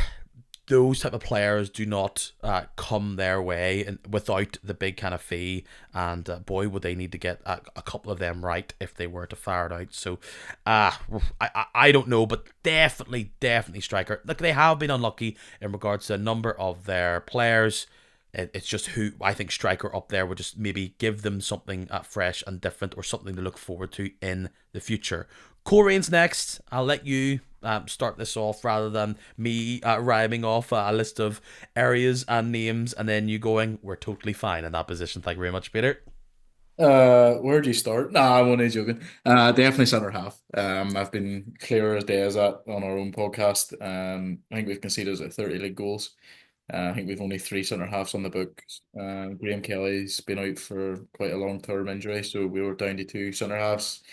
those type of players do not come their way and without the big kind of fee, and boy would they need to get a couple of them right if they were to fire it out. So I don't know, but definitely striker. Look, they have been unlucky in regards to a number of their players. It's just who I think striker up there would just maybe give them something fresh and different, or something to look forward to in the future. Coleraine's next. I'll let you start this off rather than me rhyming off a list of areas and names and then you going, we're totally fine in that position. Thank you very much, Peter. Where do you start? Nah, I'm only joking. Definitely centre half. I've been clear as day as that on our own podcast. I think we've conceded like 30 league goals. I think we've only three centre halves on the books. Graham Kelly's been out for quite a long term injury, so we were down to two centre halves.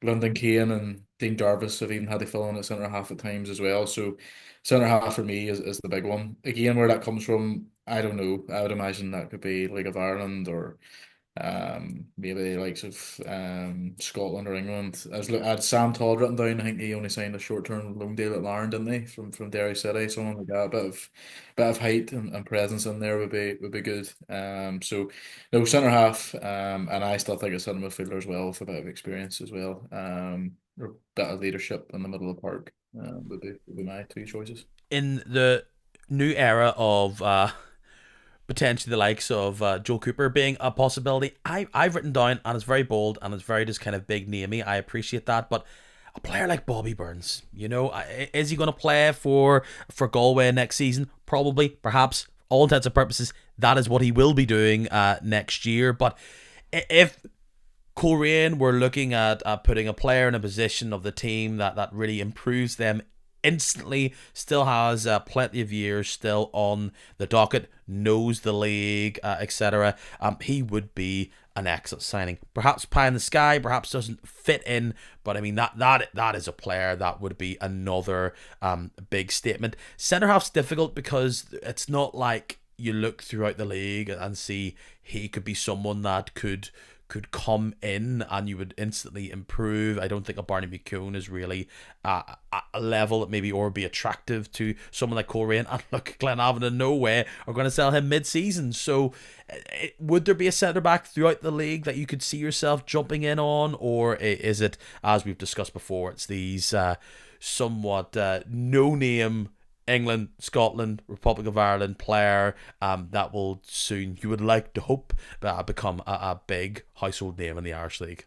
London Kane and Dean Jarvis have even had to fill in at centre half at times as well. So centre half for me is the big one. Again, where that comes from, I don't know. I would imagine that could be League of Ireland or maybe the likes of Scotland or England. I had Sam Todd written down. I think he only signed a short term loan deal at Larne, didn't he? From Derry City, someone like that. A bit of height and presence in there would be good. So no centre half. And I still think a centre midfielder as well with a bit of experience as well. Or a bit of leadership in the middle of the park. Would be my two choices. In the new era of potentially the likes of Joe Cooper being a possibility, I've written down, and it's very bold and it's very just kind of big namey. I appreciate that, but a player like Bobby Burns, is he going to play for Galway next season? Probably, perhaps. All intents and purposes, that is what he will be doing next year. But if Coleraine were looking at putting a player in a position of the team that really improves them instantly, still has plenty of years still on the docket, knows the league, etc. He would be an excellent signing. Perhaps pie in the sky, perhaps doesn't fit in, but I mean that is a player that would be another big statement. Centre half's difficult because it's not like you look throughout the league and see he could be someone that could come in and you would instantly improve. I don't think a Barney McCune is really a level that maybe or be attractive to someone like Coleraine. And look, Glenavon in no way are going to sell him mid-season. So would there be a centre-back throughout the league that you could see yourself jumping in on? Or is it, as we've discussed before, it's these somewhat no-name England, Scotland, Republic of Ireland player that will soon, you would like to hope, become a big household name in the Irish League?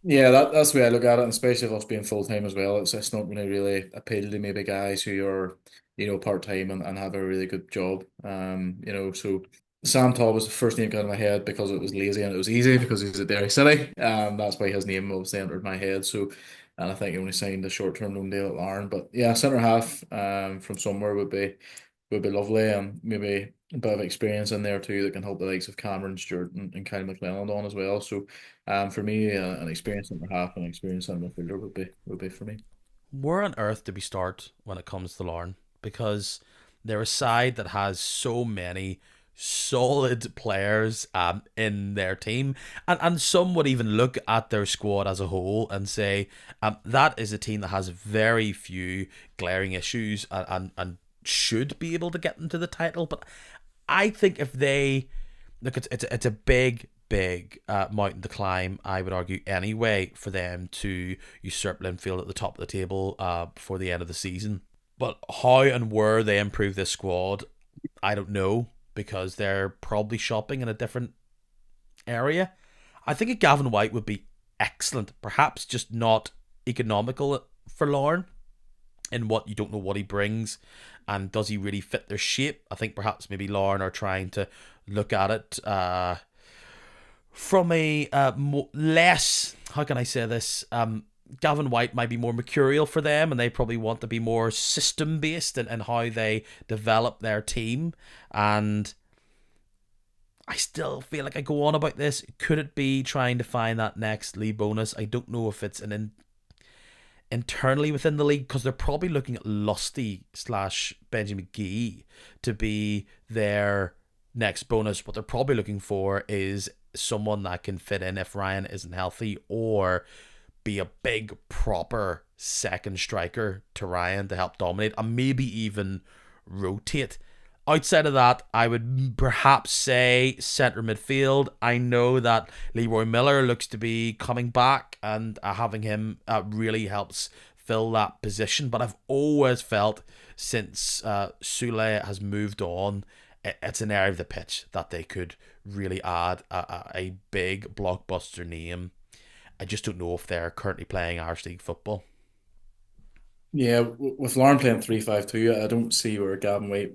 Yeah, that's the way I look at it, and especially with us being full time as well. It's not going to really appeal to maybe guys who are, part time and have a really good job. So Sam Todd was the first name got in my head because it was lazy and it was easy because he's at Derry City. That's why his name obviously entered my head. So, and I think he only signed a short term loan deal at Larne. But yeah, centre half from somewhere would be lovely, and maybe a bit of experience in there too that can help the likes of Cameron Stewart and Kyle McLelland on as well. So, for me, an experienced centre half and an experienced centre midfielder would be for me. Where on earth do we start when it comes to Larne? Because they're a side that has so many solid players in their team, and some would even look at their squad as a whole and say that is a team that has very few glaring issues and should be able to get them to the title. But I think if they look, it's a big mountain to climb. I would argue anyway for them to usurp Linfield at the top of the table before the end of the season. But how and where they improve this squad, I don't know, because they're probably shopping in a different area. I think a Gavin White would be excellent, perhaps just not economical for Larne, in what you don't know what he brings and does he really fit their shape. I think perhaps maybe Larne are trying to look at it from a less, how can I say this, Gavin White might be more mercurial for them, and they probably want to be more system based in how they develop their team. And I still feel like I go on about this. Could it be trying to find that next league bonus? I don't know if it's internally within the league, because they're probably looking at Lusty slash Benjamin McGee to be their next bonus. What they're probably looking for is someone that can fit in if Ryan isn't healthy, or be a big proper second striker to Ryan to help dominate, and maybe even rotate. Outside of that, I would perhaps say centre midfield. I know that Leroy Miller looks to be coming back, and having him really helps fill that position. But I've always felt since Sule has moved on, it's an area of the pitch that they could really add a big blockbuster name. I just don't know if they're currently playing Irish League football. Yeah, with Lauren playing 3-5-2, I don't see where Gavin White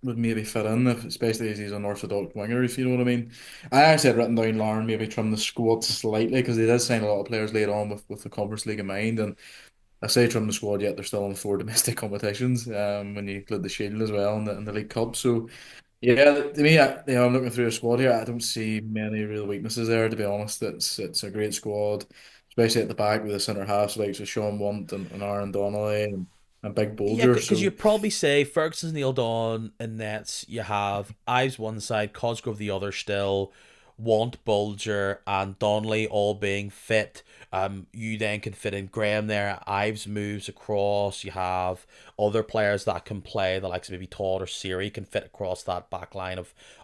would maybe fit in, especially as he's an orthodox winger, if you know what I mean. I actually had written down Lauren maybe trim the squad slightly, because they did sign a lot of players later on with the Conference League in mind. And I say trim the squad, yet they're still in four domestic competitions, when you include the Shield as well and the League Cup. So yeah, to me, I'm looking through a squad here. I don't see many real weaknesses there, to be honest. It's a great squad, especially at the back with the centre halves like so Sean Want and Aaron Donnelly and Big Yeah, Bolger. because So you'd probably say Ferguson's nailed on in nets. You have Ives one side, Cosgrove the other still, Want, Bulger, and Donnelly all being fit. You then can fit in Graham there. Ives moves across. You have other players that can play, the likes of maybe Todd or Siri can fit across that back line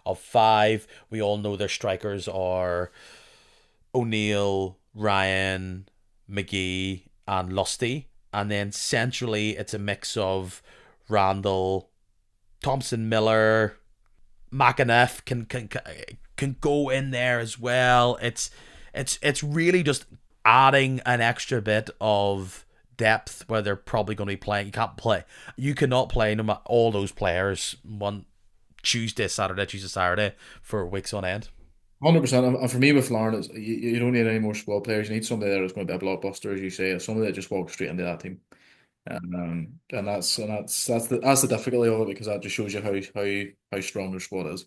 of five. We all know their strikers are O'Neill, Ryan, McGee, and Lusty. And then centrally, it's a mix of Randall, Thompson, Miller, McAneff can go in there as well. It's really just adding an extra bit of depth where they're probably going to be playing. You cannot play no matter all those players one Tuesday, Saturday for weeks on end. 100%. And for me with Lauren, you don't need any more squad players. You need somebody there that's going to be a blockbuster, as you say, somebody that just walks straight into that team. And that's the difficulty of it, because that just shows you how strong their squad is.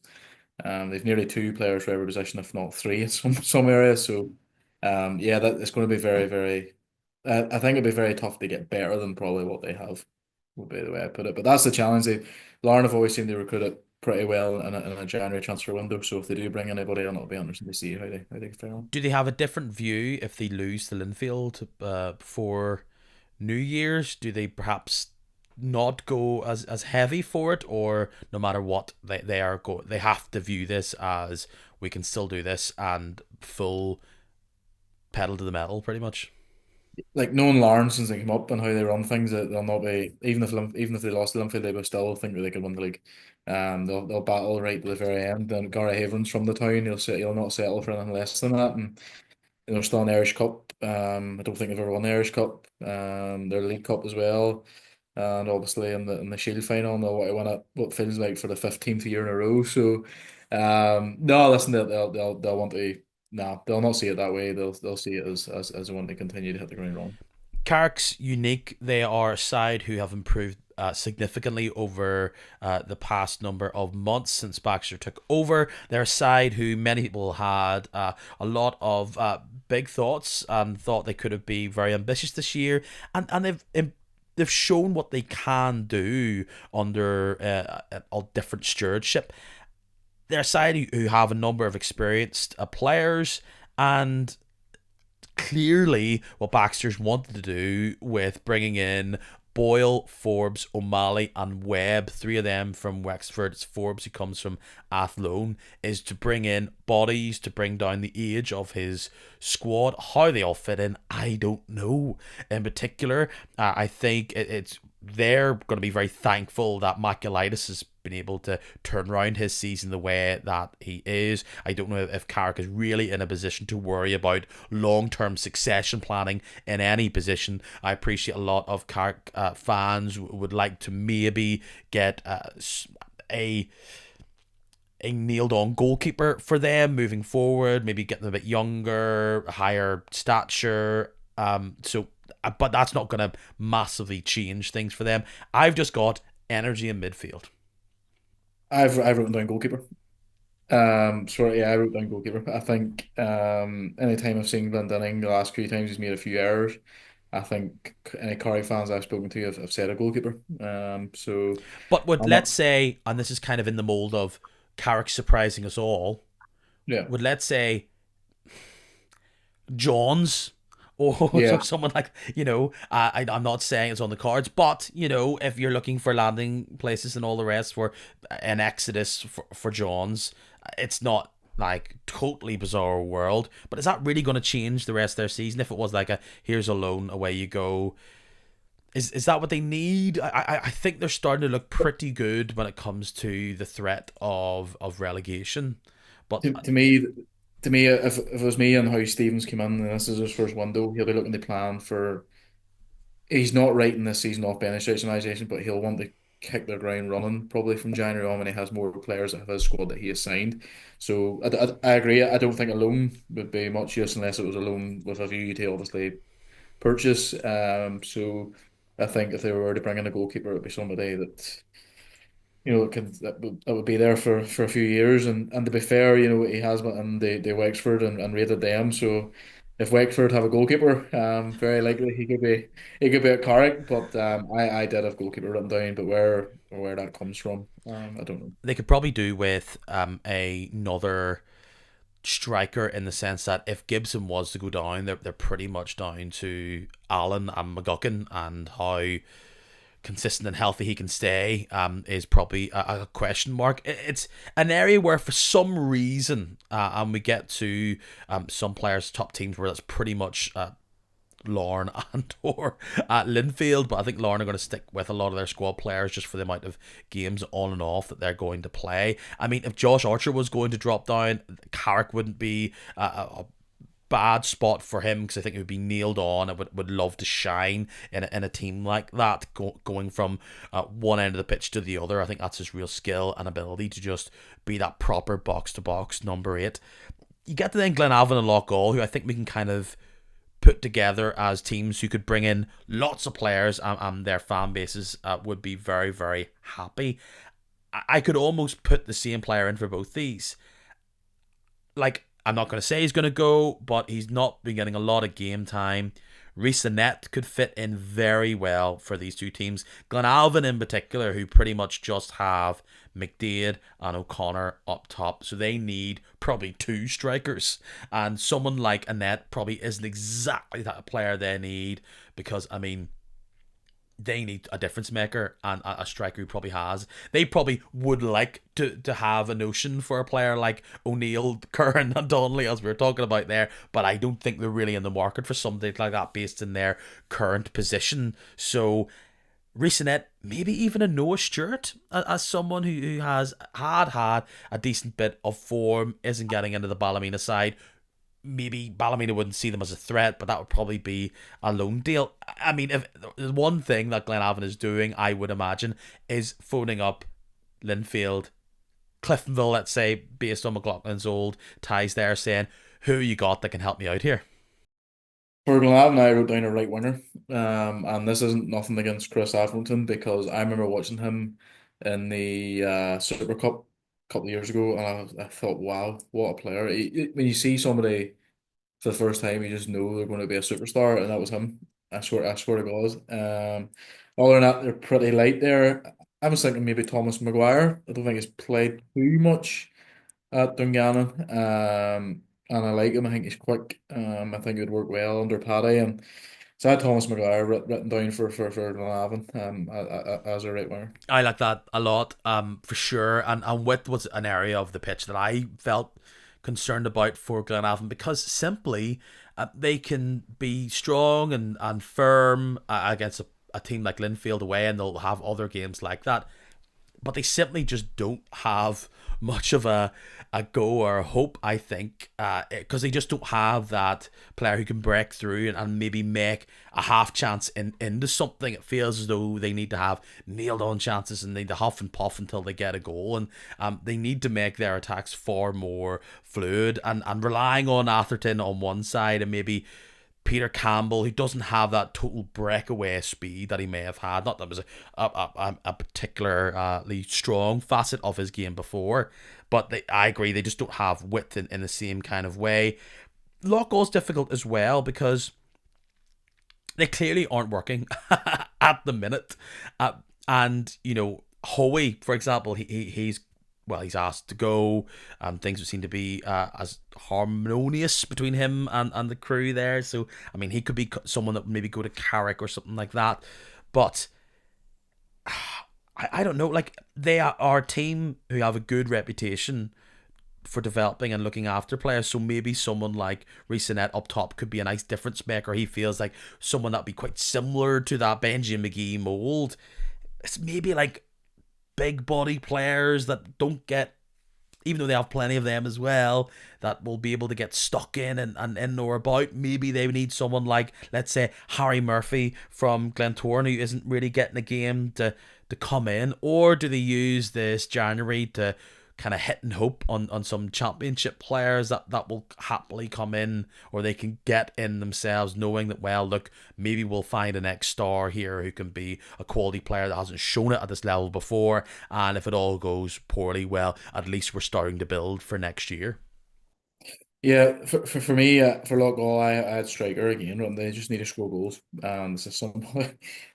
They've nearly two players for every position, if not three in some areas. So, yeah, that it's going to be very, very. I think it'll be very tough to get better than probably what they have, would be the way I put it. But that's the challenge. Lauren have always seemed to recruit it pretty well in a January transfer window. So if they do bring anybody on, it'll be interesting to see how they fare on. Do they have a different view if they lose to Linfield before New Year's? Do they perhaps not go as heavy for it, or no matter what they have to view this as we can still do this and full pedal to the metal pretty much? Like knowing Lauren since they came up and how they run things, that they'll not be even if they lost to Linfield, they will still think that they could win the league. They'll battle right to the very end. And Gary Haven's from the town. He'll not settle for anything less than that. And they're still in the Irish Cup. I don't think they've ever won the Irish Cup. Their League Cup as well, and obviously in the Shield final, they'll want to win it what feels like for the 15th year in a row. So, no, listen, they'll want to. No, they'll not see it that way. They'll see it as they want to continue to hit the ground running. Carrick's unique. They are a side who have improved significantly over the past number of months since Baxter took over. They're a side who many people had a lot of big thoughts and thought they could have been very ambitious this year, and they've shown what they can do under a different stewardship. They're a side who have a number of experienced players, and clearly what Baxter's wanted to do with bringing in Boyle, Forbes, O'Malley, and Webb, three of them from Wexford. It's Forbes who comes from Athlone, is to bring in bodies to bring down the age of his squad. How they all fit in, I don't know. In particular, I think it's they're going to be very thankful that Maculitis has been able to turn around his season the way that he is. I don't know if Carrick is really in a position to worry about long-term succession planning in any position. I appreciate a lot of Carrick fans would like to maybe get a nailed on goalkeeper for them moving forward, maybe get them a bit younger, higher stature. But that's not going to massively change things for them. I've just got energy in midfield. I've written down goalkeeper. Sorry, yeah, I wrote down goalkeeper. I think any time I've seen Glendinning the last few times he's made a few errors. I think any Curry fans I've spoken to have said a goalkeeper. So But would I'm not, let's say, and this is kind of in the mold of Carrick surprising us all, yeah, would let's say Johns or yeah, someone like I'm not saying it's on the cards, but if you're looking for landing places and all the rest for an exodus for Johns, it's not like totally bizarre world, but is that really going to change the rest of their season if it was like a here's a loan, away you go? Is that what they need? I think they're starting to look pretty good when it comes to the threat of relegation, but to me, if it was me and how Stevens came in and this is his first window, he'll be looking to plan for. He's not writing this season off by any stretch of imagination, but he'll want to kick their ground running probably from January on when he has more players that have his squad that he has signed. So I agree. I don't think a loan would be much use unless it was a loan with a view to obviously purchase. So I think if they were to bring in a goalkeeper, it would be somebody that that would be there for a few years. And to be fair, he has been in the Wexford and rated them. So if Wexford have a goalkeeper, very likely he could be at Carrick. But I did have goalkeeper written down, but where that comes from, I don't know. they could probably do with another striker in the sense that if Gibson was to go down, they're pretty much down to Allen and McGuckin, and how consistent and healthy he can stay is probably a question mark. It's an area where, for some reason, and we get to some players, top teams, where that's pretty much Lorne and or Linfield, but I think Lorne are going to stick with a lot of their squad players just for the amount of games on and off that they're going to play. I mean, if Josh Archer was going to drop down, Carrick wouldn't be a bad spot for him, because I think it would be nailed on. I would love to shine in a team like that, going from one end of the pitch to the other. I think that's his real skill and ability to just be that proper box to box number eight. You get to then Glenavon and Loughgall, who I think we can kind of put together as teams who could bring in lots of players, and their fan bases would be very, very happy. I could almost put the same player in for both these. Like, I'm not going to say he's going to go, but he's not been getting a lot of game time. Reece Annette could fit in very well for these two teams. Glenalvin in particular, who pretty much just have McDaid and O'Connor up top. So they need probably two strikers. And someone like Annette probably isn't exactly that player they need, because, I mean, they need a difference maker, and a striker who probably has. They probably would like to have a notion for a player like O'Neill, Curran, and Donnelly, as we were talking about there, but I don't think they're really in the market for somebody like that based in their current position. So Reesenet, maybe even a Noah Stewart, as someone who has had a decent bit of form, isn't getting into the Ballymena side. Maybe Ballymena wouldn't see them as a threat, but that would probably be a loan deal. I mean, if there's one thing that Glenavon is doing, I would imagine, is phoning up Linfield, Cliftonville, let's say, based on McLaughlin's old ties there, saying, who you got that can help me out here? For Glenavon, I wrote down a right winger, and this isn't nothing against Chris Atherton because I remember watching him in the Super Cup a couple of years ago, and I thought, wow, what a player! When you see somebody for the first time, you just know they're going to be a superstar, and that was him. I swear to God. Other than that, they're pretty light there. I was thinking maybe Thomas Maguire. I don't think he's played too much at Dungannon. And I like him. I think he's quick. I think he would work well under Paddy. And So I had Thomas Maguire written down for Glenavon as a right winger. I like that a lot, for sure. And width was an area of the pitch that I felt concerned about for Glenavon because simply they can be strong and firm against a team like Linfield away, and they'll have other games like that, but they simply just don't have much of a go or a hope, I think, because they just don't have that player who can break through and maybe make a half chance into something. It feels as though they need to have nailed on chances and they need to huff and puff until they get a goal, and they need to make their attacks far more fluid, and relying on Atherton on one side and maybe Peter Campbell, who doesn't have that total breakaway speed that he may have had. Not that it was a particularly strong facet of his game before, but I agree, they just don't have width in the same kind of way. Lock goal's difficult as well because they clearly aren't working at the minute. And, Hoey, for example, he's well, he's asked to go. Things would seem to be as harmonious between him and the crew there. So, I mean, he could be someone that would maybe go to Carrick or something like that. But I don't know. Like, they are a team who have a good reputation for developing and looking after players. So maybe someone like Reece up top could be a nice difference maker. He feels like someone that'd be quite similar to that Benji McGee mold. It's maybe like big body players that don't get, even though they have plenty of them as well, that will be able to get stuck and in or about. Maybe they need someone like, let's say, Harry Murphy from Glentoran, who isn't really getting a game to come in. Or do they use this January to kind of hit and hope on some championship players that will happily come in, or they can get in themselves, knowing that, well, look, maybe we'll find a next star here who can be a quality player that hasn't shown it at this level before, and if it all goes poorly, well, at least we're starting to build for next year. Yeah, for me, for Lock goal, I had striker again, and they just need to score goals. It's as simple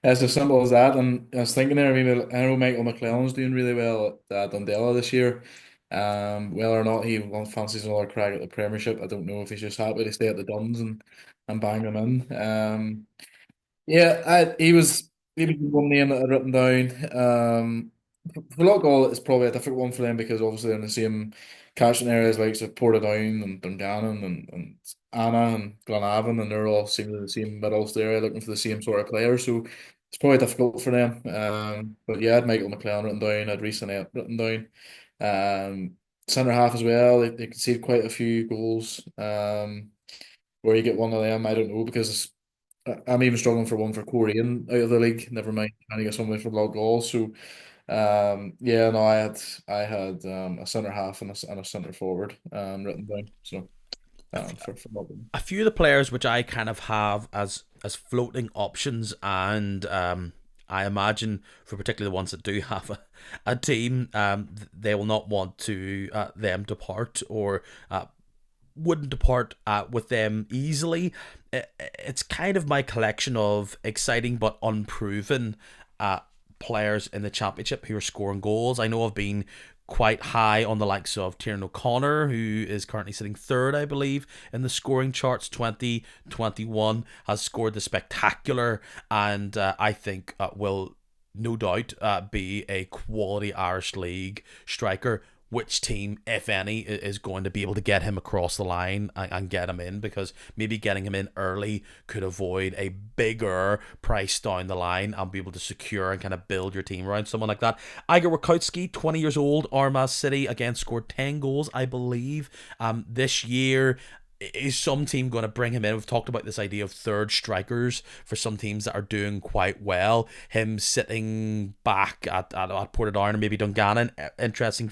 it's as simple as that. And I was thinking there, maybe I know Michael McClellan's doing really well at Dundela this year. Whether or not he fancies another crack at the Premiership, I don't know if he's just happy to stay at the Duns and bang them in. Yeah, he was one name that I'd written down. For Loughgall, it's probably a difficult one for them because obviously they're in the same catchment areas like so Portadown and Dungannon and Anna and Glenavon, and they're all seemingly the same mid Ulster area looking for the same sort of players. So it's probably difficult for them. But yeah, I had Michael McLean written down, I had Reece written down. Centre half as well. They conceded quite a few goals. Where you get one of them, I don't know because I'm even struggling for one for Korean out of the league. Never mind trying to get somebody from Loughgall. So yeah, no, I had a centre half and a centre forward written down. So for Melbourne. A few of the players which I kind of have as floating options, and I imagine for particularly the ones that do have a team, they will not want to them depart, or wouldn't depart with them easily. It's kind of my collection of exciting but unproven players in the championship who are scoring goals. I know I've been quite high on the likes of Tiernan O'Connor, who is currently sitting third, I believe, in the scoring charts. 2021 has scored the spectacular, and I think will no doubt be a quality Irish League striker. Which team, if any, is going to be able to get him across the line and get him in? Because maybe getting him in early could avoid a bigger price down the line and be able to secure and kind of build your team around someone like that. Igor Rakowski, 20 years old, Armagh City, again scored 10 goals, I believe, this year. Is some team going to bring him in? We've talked about this idea of third strikers for some teams that are doing quite well. Him sitting back at Portadown and maybe Dungannon, interesting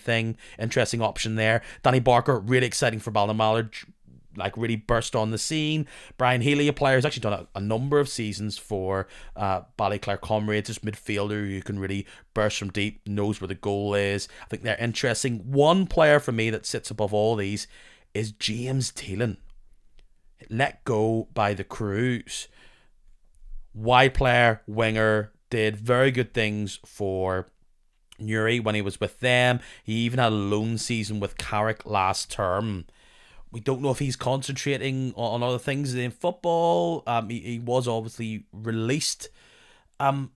option there. Danny Barker, really exciting for Ballymallard, like really burst on the scene. Brian Healy, a player who's actually done a number of seasons for Ballyclare Comrades, this midfielder who can really burst from deep, knows where the goal is. I think they're interesting. One player for me that sits above all these is James Teelan. Let go by the Crews. Wide player, winger, did very good things for Newry when he was with them. He even had a loan season with Carrick last term. We don't know if he's concentrating on other things in football. He was obviously released. Um,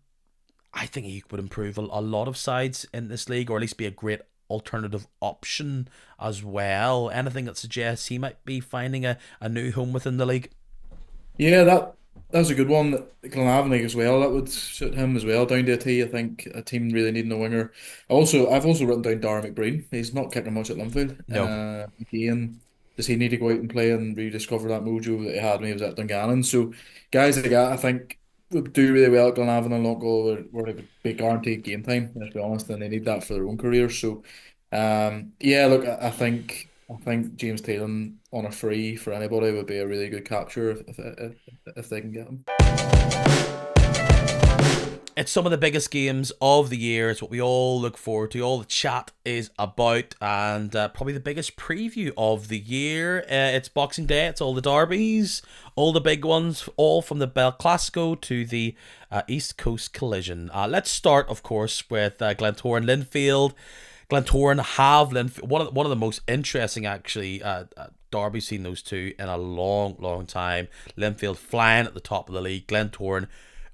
I think he would improve a lot of sides in this league, or at least be a great alternative option as well. Anything that suggests he might be finding a new home within the league? Yeah, that was a good one. Glenavon as well. That would suit him as well. Down to a T, I think a team really needing a winger. I've also written down Darren McBreen. He's not kicking much at Linfield. No. Again, does he need to go out and play and rediscover that mojo that he had when he was at Dungannon? So, guys like that, I think would do really well at Glenavon and Local, where it would be guaranteed game time. Let's be honest, and they need that for their own careers. So, yeah, look, I think James Taylor on a free for anybody would be a really good capture if they can get him. It's some of the biggest games of the year. It's what we all look forward to. All the chat is about, and probably the biggest preview of the year. It's Boxing Day. It's all the derbies, all the big ones, all from the Bel Clasico to the East Coast Collision. Let's start, of course, with Glentoran Linfield. Glentoran have Linfield. One of the most interesting, actually, derbies, seen those two in a long, long time. Linfield flying at the top of the league. Glentoran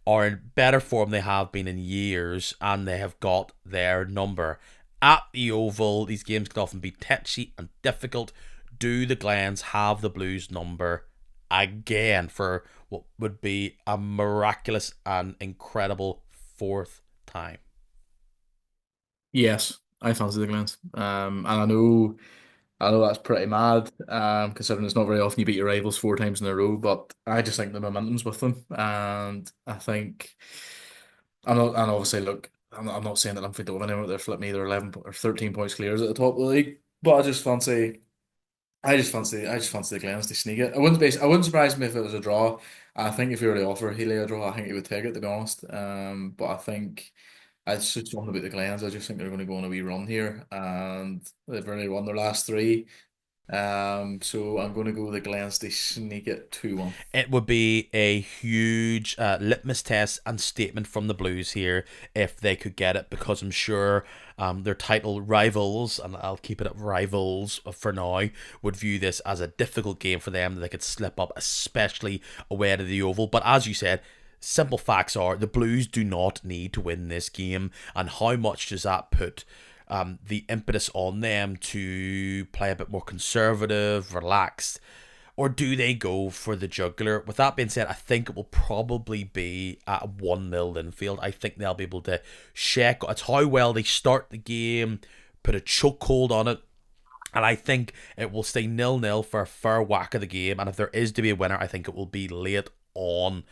are in better form they have been in years, and they have got their number. At the Oval, these games can often be tetchy and difficult. Do the Glens have the Blues number again for what would be a miraculous and incredible fourth time? Yes, I fancy the Glens. And I know that's pretty mad, considering it's not very often you beat your rivals 4 times in a row, but I just think the momentum's with them. And I think and obviously look, I'm not saying that I'm don't win anymore, they're flipping either 11 or 13 points clears at the top of the league. But I just fancy the Glens to sneak it. I wouldn't surprise me if it was a draw. I think if you were to offer Healy a draw, I think he would take it, to be honest. But I think it's just something about the Glens. I just think they're going to go on a wee run here, and they've already won their last three. So I'm going to go the Glens to sneak it 2-1. It would be a huge litmus test and statement from the Blues here if they could get it, because I'm sure their title rivals, and I'll keep it at rivals for now, would view this as a difficult game for them that they could slip up, especially away to the Oval. But as you said, simple facts are the Blues do not need to win this game, and how much does that put the impetus on them to play a bit more conservative, relaxed, or do they go for the jugular? With that being said, I think it will probably be at 1-0 Linfield. I think they'll be able to check. It's how well they start the game, put a chokehold on it, and I think it will stay 0-0 for a fair whack of the game. And if there is to be a winner, I think it will be late on.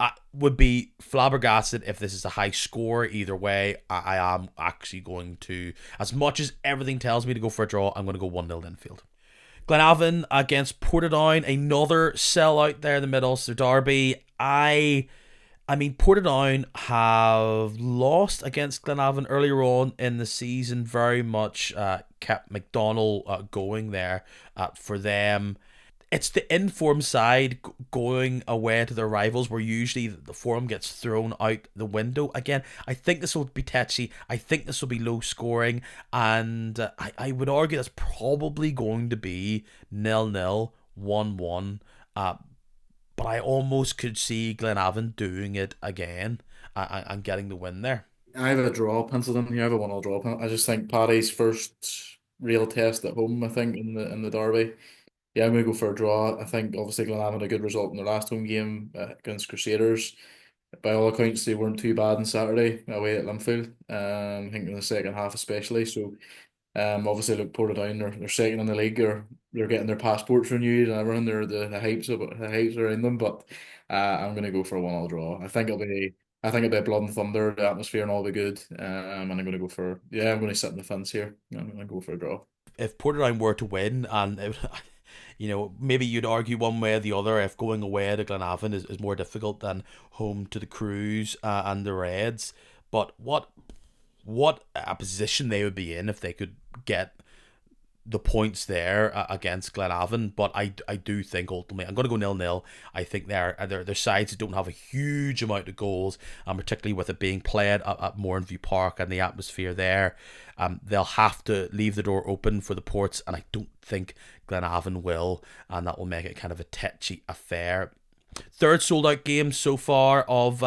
I would be flabbergasted if this is a high score either way. I am actually going to, as much as everything tells me to go for a draw, I'm going to go 1-0 Linfield. Glenavon against Portadown, another sellout there in the middle. So Derby, I mean, Portadown have lost against Glenavon earlier on in the season. Very much kept McDonald going there for them. It's the informed side going away to their rivals, where usually the form gets thrown out the window. Again, I think this will be tetchy. I think this will be low scoring, and I would argue that's probably going to be 0-0, 1-1. But I almost could see Glenavon doing it again and getting the win there. I have a draw penciled in here. I have a 1-1 draw. I just think Paddy's first real test at home, I think, in the derby. Yeah, I'm going to go for a draw. I think obviously Glenavon had a good result in their last home game against Crusaders. By all accounts, they weren't too bad on Saturday away at Linfield. I think in the second half especially. So obviously look Portadown, they're second in the league, or they're getting their passports renewed and everything. They're the hypes around them, but I'm going to go for a 1-1 draw. I think it'll be blood and thunder. The atmosphere and all will be good. And I'm going to go for I'm going to sit in the fence here. I'm going to go for a draw. If Portadown were to win, and maybe you'd argue one way or the other if going away to Glenavon is more difficult than home to the Crews and the Reds. But what a position they would be in if they could get the points there against Glenavon, but I do think ultimately I'm going to go 0-0. I think their sides don't have a huge amount of goals, and particularly with it being played at Mourneview Park and the atmosphere there, they'll have to leave the door open for the Ports, and I don't think Glenavon will, and that will make it kind of a tetchy affair. Third sold out game so far of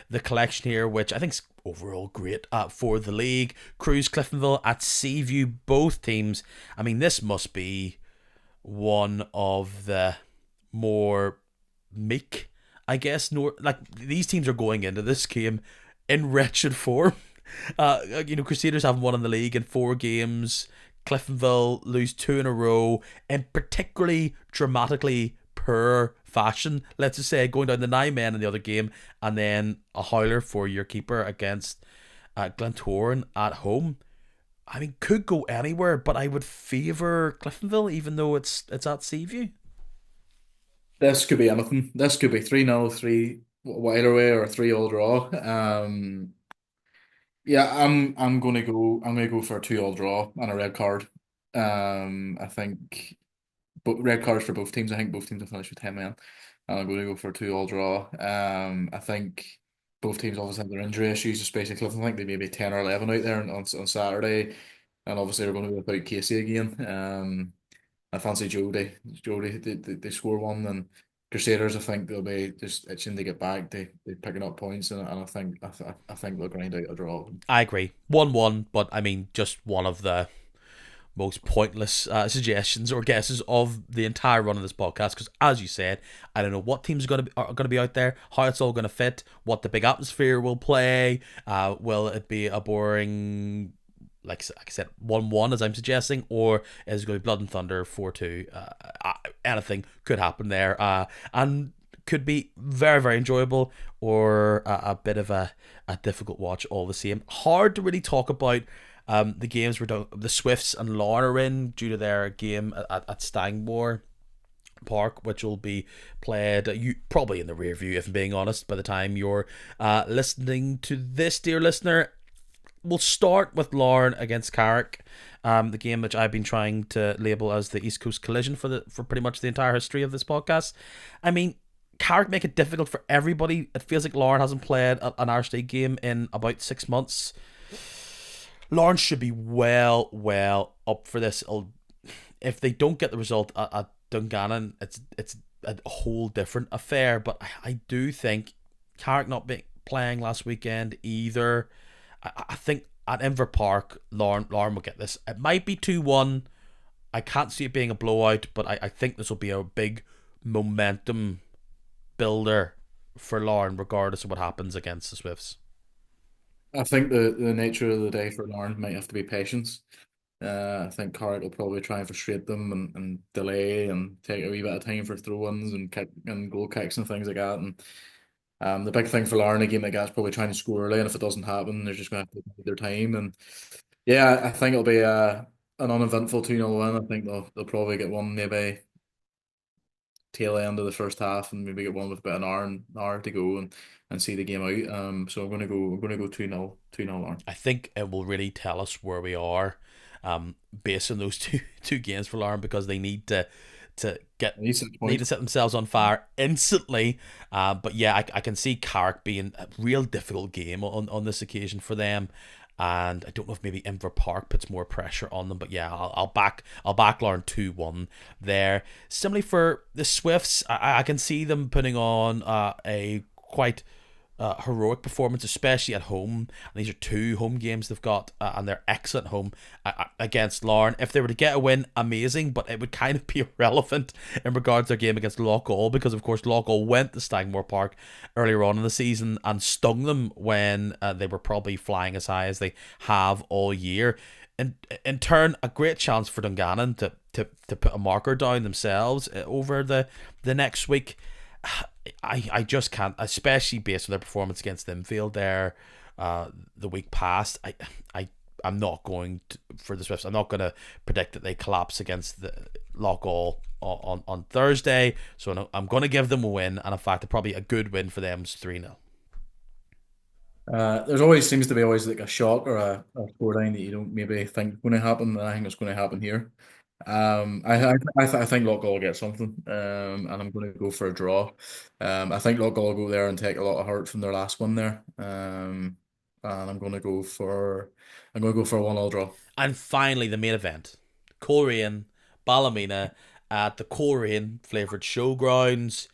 the collection here, which I think is overall great for the league. Crews Cliftonville at Seaview, both teams. I mean, this must be one of the more meek, I guess. Like these teams are going into this game in wretched form. Crusaders haven't won in the league in 4 games. Cliftonville lose 2 in a row, and particularly dramatically poor fashion. Let's just say going down the 9 men in the other game, and then a howler for your keeper against Glentoran at home. I mean, could go anywhere, but I would favour Cliftonville, even though it's at Seaview. This could be anything. This could be 3-0, three either way, or 3-all draw. Yeah, I'm gonna go for a 2-all draw and a red card. I think but red cards for both teams. I think both teams will finish with 10 men. And I'm going to go for a 2-all draw. I think both teams obviously have their injury issues, especially Clifton. I think they may be 10 or 11 out there on Saturday. And obviously they're going to be without Casey again. I fancy Jody, they score one. And Crusaders, I think they'll be just itching to get back. They picking up points, and I think they'll grind out a draw. I agree. 1-1, but I mean, just one of the most pointless suggestions or guesses of the entire run of this podcast. Because as you said, I don't know what teams are going to be out there, how it's all going to fit, what the big atmosphere will play. Will it be a boring, like I said, 1-1 as I'm suggesting, or is it going to be Blood and Thunder 4-2? Anything could happen there, and could be very, very enjoyable, or a bit of a difficult watch all the same. Hard to really talk about the games where the Swifts and Larne are in due to their game at Stangmore Park, which will be played you probably in the rear view, if I'm being honest, by the time you're listening to this, dear listener. We'll start with Larne against Carrick, the game which I've been trying to label as the East Coast collision for pretty much the entire history of this podcast. I mean, Carrick make it difficult for everybody. It feels like Larne hasn't played an Irish League game in about 6 months. Larne should be well up for this. If they don't get the result at Dungannon, it's a whole different affair. But I do think Carrick not playing last weekend either. I think at Inver Park, Larne will get this. It might be 2-1. I can't see it being a blowout, but I think this will be a big momentum builder for Larne, regardless of what happens against the Swifts. I think the nature of the day for Larne might have to be patience. I think Carrick will probably try and frustrate them and delay and take a wee bit of time for throw-ins and kick and goal kicks and things like that. And the big thing for Larne, a game like that, is probably trying to score early. And if it doesn't happen, they're just going to have to take their time. And yeah, I think it'll be an uneventful 2-0 win. I think they'll probably get one maybe tail end of the first half, and maybe get one with about an hour to go, and see the game out. So I'm gonna go 2-0 Larne. I think it will really tell us where we are, based on those two games for Larne, because they need to need to set themselves on fire instantly. But yeah, I can see Carrick being a real difficult game on this occasion for them. And I don't know if maybe Inver Park puts more pressure on them, but yeah, I'll back Larne 2-1 there. Similarly for the Swifts, I can see them putting on a quite heroic performance, especially at home. And these are 2 home games they've got, and they're excellent home against Larne. If they were to get a win, amazing, but it would kind of be irrelevant in regards to their game against Loughgall, because of course Loughgall went to Stangmore Park earlier on in the season and stung them when they were probably flying as high as they have all year. And in turn, a great chance for Dungannon to put a marker down themselves over the next week. I just can't, especially based on their performance against Linfield there the week past. I'm not going to, for the Swifts, I'm not going to predict that they collapse against the Loughgall on Thursday. So I'm going to give them a win, and in fact, probably a good win for them is 3-0. There's always seems to be always like a shock or a scoreline that you don't maybe think is going to happen. And I think it's going to happen here. I think Loughgall will get something, and I'm going to go for a draw. I think Loughgall will go there and take a lot of heart from their last one there. And I'm going to go for a 1-1 draw. And finally, the main event: Korean Ballymena at the Korean flavoured showgrounds.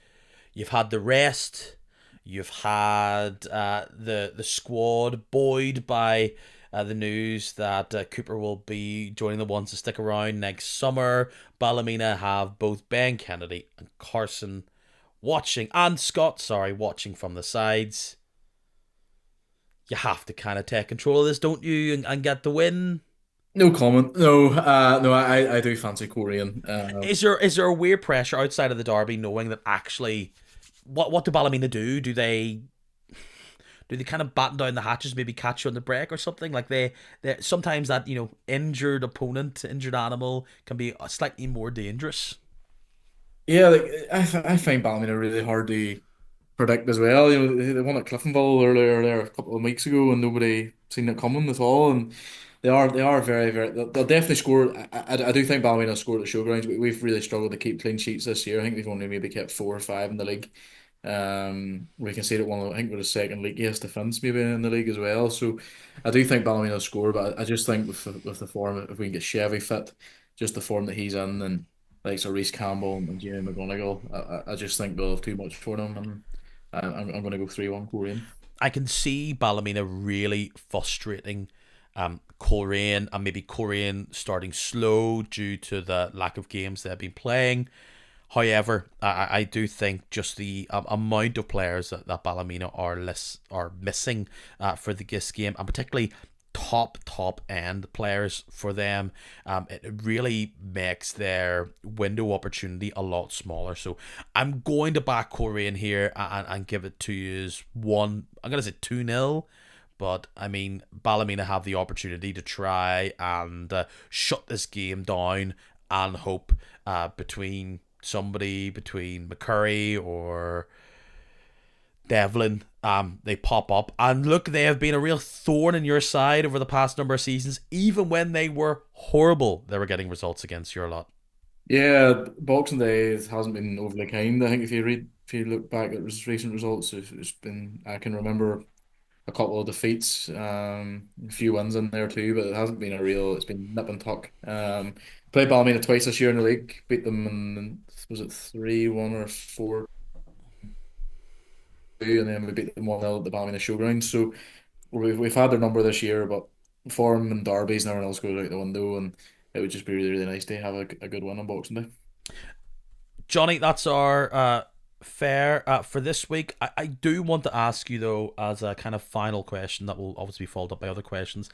You've had the rest. You've had the squad buoyed by the news that Cooper will be joining the ones to stick around next summer. Ballymena have both Ben Kennedy and Carson watching, and Scott, sorry, watching from the sides. You have to kind of take control of this, don't you, and get the win. No comment. No, no, I do fancy Korean. Is there a weird pressure outside of the derby, knowing that actually, what do Ballymena do? Do they kind of batten down the hatches, maybe catch you on the break or something? Like they sometimes that injured opponent, injured animal can be slightly more dangerous. Yeah, like I find Ballymena really hard to predict as well. They won at Cliftonville earlier there a couple of weeks ago, and nobody seen it coming at all. And they are very. They'll definitely score. I do think Ballymena scored at showgrounds. We've really struggled to keep clean sheets this year. I think we've only maybe kept 4 or 5 in the league. We can see that one. I think we're the second leagueiest defence maybe in the league as well. So I do think Ballymena will score, but I just think with the form, if we can get Chevy fit, just the form that he's in, and like so Reece Campbell and Jamie McGonigal, I just think they'll have too much for them, and I'm going to go 3-1 Korean. I can see Ballymena really frustrating Korean, and maybe Korean starting slow due to the lack of games they've been playing. However, I do think just the amount of players that Ballymena are missing for the GIS game, and particularly top end players for them, it really makes their window opportunity a lot smaller. So I'm going to back Korean here and give it to you as one. I'm going to say 2-0. But I mean, Ballymena have the opportunity to try and shut this game down, and hope between McCurry or Devlin, they pop up. And look, they have been a real thorn in your side over the past number of seasons. Even when they were horrible, they were getting results against your lot. Yeah, Boxing Day hasn't been overly kind. I think if you look back at recent results, it's been I can remember a couple of defeats, a few wins in there too, but it hasn't been a real. It's been nip and tuck. Played Ballymena twice this year in the league, beat them in was it 3-1 or 4-2, and then we beat them 1-0 at the Ballymena Showground. So we've had their number this year, but form and derbies and everything else goes out the window, and it would just be really really nice to have a good win on Boxing Day. Johnny, that's our fair for this week. I do want to ask you, though, as a kind of final question that will obviously be followed up by other questions.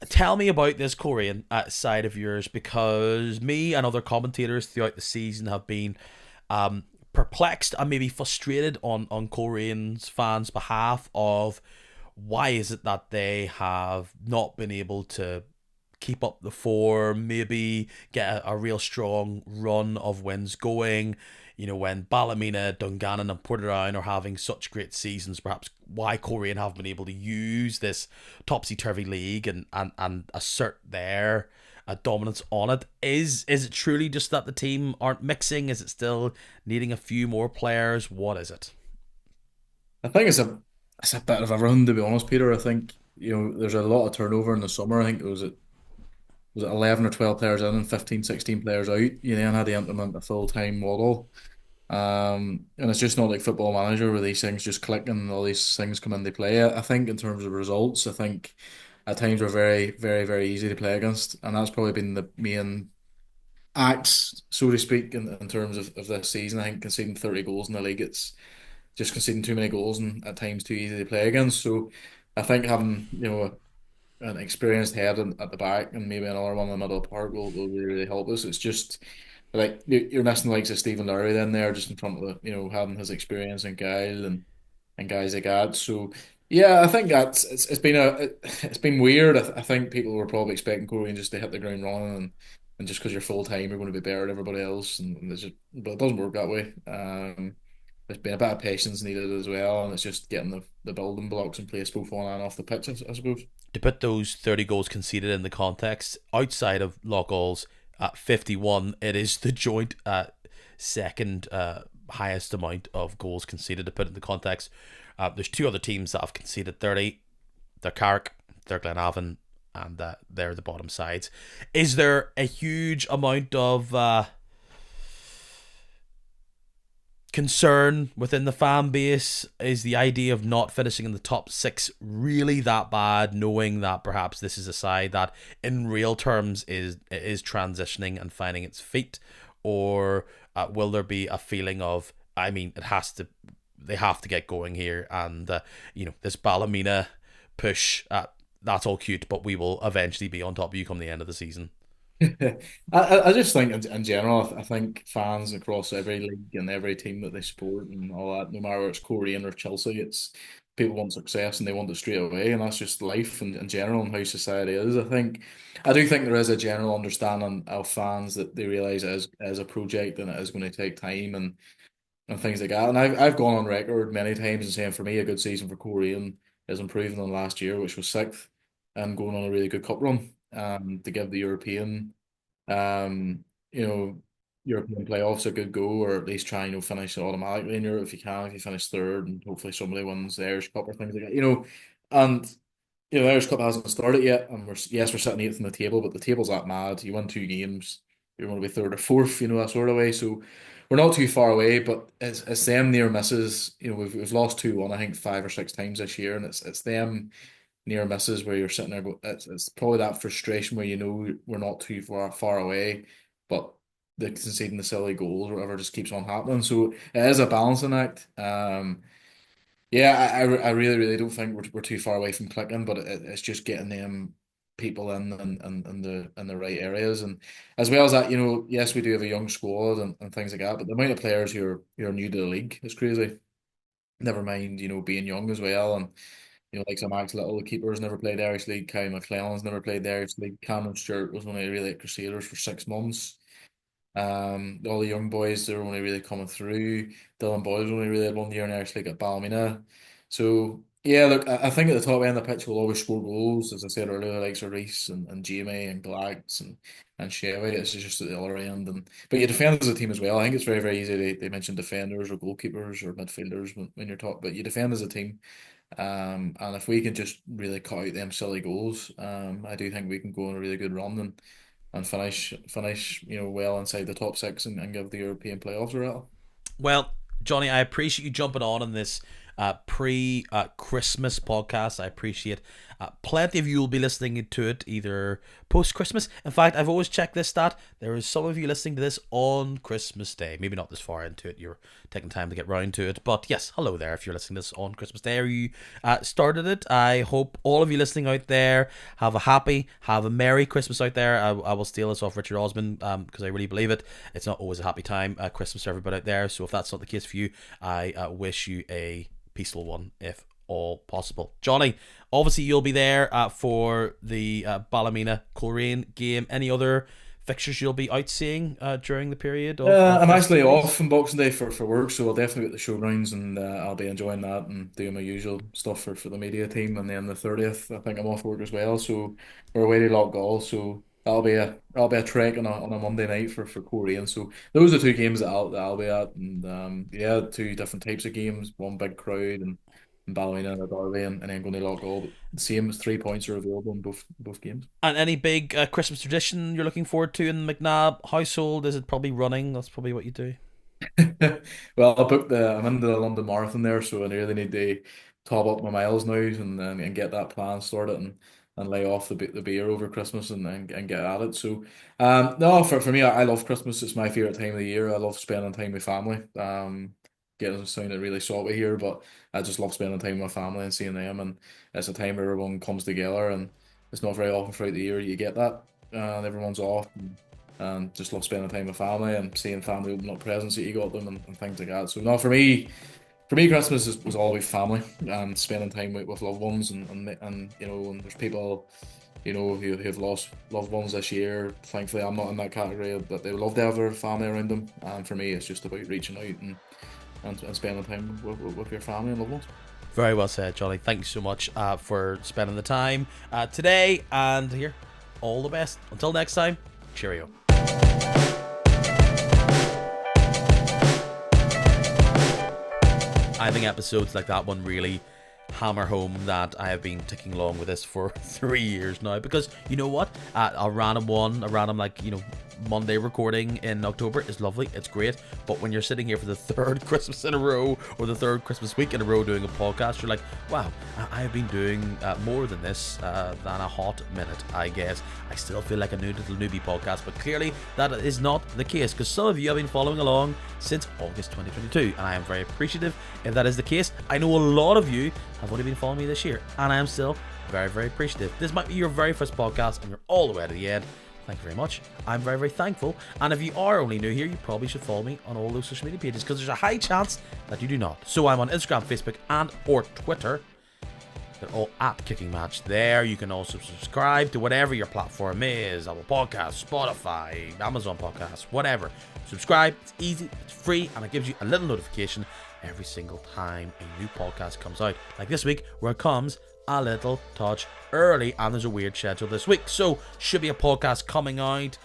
Tell me about this Korean side of yours, because me and other commentators throughout the season have been perplexed and maybe frustrated on Koreans fans' behalf of why is it that they have not been able to keep up the form, maybe get a real strong run of wins going. When Ballymena, Dungannon, and Portadown are having such great seasons, perhaps why Korean have been able to use this topsy turvy league and assert their dominance on it. Is it truly just that the team aren't mixing? Is it still needing a few more players? What is it? I think it's a bit of a run to be honest, Peter. I think there's a lot of turnover in the summer. I think it was 11 or 12 players in and 15, 16 players out. You then had to implement a full-time model. And it's just not like Football Manager where these things just click and all these things come into play. I think in terms of results, I think at times we're very, very, very easy to play against. And that's probably been the main axe, so to speak, in terms of this season. I think conceding 30 goals in the league, it's just conceding too many goals and at times too easy to play against. So I think having, an experienced head at the back and maybe another one in the middle of the park will really, really help us. It's just like you're missing the likes of Stephen Lowry then there just in front of having his experience and guile and guys like that. So yeah, I think it's been weird. I think people were probably expecting Korean just to hit the ground running and just because you're full time you're going to be better than everybody else and but it doesn't work that way. There's been a bit of patience needed as well, and it's just getting the building blocks in place both on and off the pitch, I suppose. To put those 30 goals conceded in the context, outside of Lockall's, at 51. It is the joint second highest amount of goals conceded. To put it into context, there's two other teams that have conceded 30. They're Carrick, they're Glenavon, and they're the bottom sides. Is there a huge amount of concern within the fan base? Is the idea of not finishing in the top six really that bad, knowing that perhaps this is a side that in real terms is transitioning and finding its feet? Or will there be a feeling of, I mean, they have to get going here, and this Ballymena push, that's all cute, but we will eventually be on top of you come the end of the season? I just think in general, I think fans across every league and every team that they support and all that, no matter whether it's Korean or Chelsea, it's people want success and they want it straight away, and that's just life and in general and how society is. I do think there is a general understanding of fans that they realise it is a project and it is going to take time and things like that. And I've gone on record many times and saying for me a good season for Korean is improving on last year, which was sixth, and going on a really good cup run. To give the um, you know, European playoffs a good go, or at least try finish automatically in Europe if you can. If you finish third, and hopefully somebody wins the Irish Cup or things like that. And the Irish Cup hasn't started yet, and we're sitting eighth in the table, but the table's that mad. You win two games, you're going to be third or fourth, that sort of way. So we're not too far away, but it's them near misses. We've lost 2-1, I think 5 or 6 times this year, and it's them near misses where you're sitting there. It's probably that frustration where we're not too far away, but the conceding the silly goals or whatever just keeps on happening. So it is a balancing act. Yeah, I really, really don't think we're too far away from clicking, but it's just getting them people in the right areas, and as well as that, yes, we do have a young squad and things like that, but the amount of players who are new to the league is crazy. Never mind, being young as well, and like some Max Little, the keeper's never played Irish League. Kyle McClellan's never played Irish League. Cameron Stewart was only really at Crusaders for 6 months. All the young boys, they're only really coming through. Dylan Boyle's only really had 1 year in Irish League at Ballymena. So yeah, look, I think at the top end of the pitch we'll always score goals. As I said earlier, the likes of Reese and Jamie and Glags and Chevy. It's just at the other end. But you defend as a team as well. I think it's very, very easy. They mention defenders or goalkeepers or midfielders when you're talking, but you defend as a team. And if we can just really cut out them silly goals, I do think we can go on a really good run and finish well inside the top six and give the European playoffs a rattle. Well, Johnny, I appreciate you jumping on this pre-Christmas podcast. I appreciate plenty of you will be listening to it either post-Christmas. In fact, I've always checked this stat. There is some of you listening to this on Christmas Day. Maybe not this far into it. You're taking time to get round to it. But yes, hello there if you're listening to this on Christmas Day or you started it. I hope all of you listening out there have a Merry Christmas out there. I will steal this off Richard Osman because I really believe it. It's not always a happy time, Christmas for everybody out there. So if that's not the case for you, I wish you a peaceful one if all possible. Johnny, obviously you'll be there for the Ballymena Coleraine game. Any other fixtures you'll be out seeing during the period of I'm actually festivities? off on Boxing Day for work, so I'll definitely get the showgrounds and I'll be enjoying that and doing my usual stuff for the media team. And then the 30th, I think I'm off work as well, so we're away to Lockgall, so that'll be a trek on a Monday night for Korean. So those are two games that I'll be at, and yeah, two different types of games, one big crowd and Ballymena and a derby, and then going to Lockgall. But the same as 3 points are available in both games. And any big Christmas tradition you're looking forward to in the McNabb household? Is it probably running? That's probably what you do. Well, I'm into the London Marathon there, so I really need to top up my miles now and get that plan started and lay off the beer over Christmas and get at it. So, no, for me, I love Christmas. It's my favorite time of the year. I love spending time with family. Getting sounded really salty here, but I just love spending time with my family and seeing them. And it's a time where everyone comes together, and it's not very often throughout the year you get that. And everyone's off. And just love spending time with family and seeing family open up presents that you got them and things like that. So no, for me, Christmas was always family and spending time with loved ones and and there's people who have lost loved ones this year. Thankfully, I'm not in that category, but they would love to have their family around them. And for me, it's just about reaching out and spending time with your family and loved ones. Very well said, Johnny. Thank you so much for spending the time today. And here, all the best. Until next time, cheerio. I think episodes like that one really hammer home that I have been ticking along with this for 3 years now, because you know what, a random Monday recording in October is lovely, it's great, but when you're sitting here for the third Christmas in a row, or the third Christmas week in a row doing a podcast, you're like, wow, I have been doing more than this than a hot minute, I guess. I still feel like a new little newbie podcast, but clearly that is not the case, because some of you have been following along since August 2022, and I am very appreciative if that is the case. I know a lot of you have only been following me this year, and I am still very, very appreciative. This might be your very first podcast, and you're all the way to the end. Thank you very much. I'm very, very thankful. And if you are only new here, you probably should follow me on all those social media pages, because there's a high chance that you do not. So I'm on Instagram, Facebook, and or Twitter. They're all at Kicking Match there. You can also subscribe to whatever your platform is. Apple Podcasts, Spotify, Amazon Podcasts, whatever. Subscribe. It's easy, it's free, and it gives you a little notification every single time a new podcast comes out. Like this week, where it comes a little touch early, and there's a weird schedule this week, so should be a podcast coming out,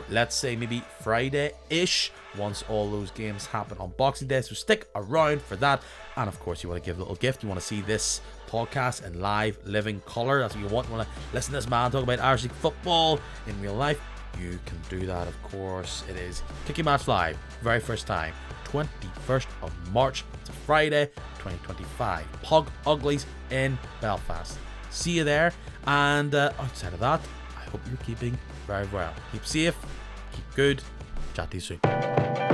let's say maybe Friday-ish, once all those games happen on Boxing Day, so stick around for that. And of course, you want to give a little gift, you want to see this podcast in live living colour, that's what you want to listen to this man talk about Irish League football in real life, you can do that. Of course, it is Kicking Match Live, very first time, 21st of March, it's a Friday, 2025, Pug Uglies in Belfast. See you there, and outside of that, I hope you're keeping very well. Keep safe, keep good, chat to you soon.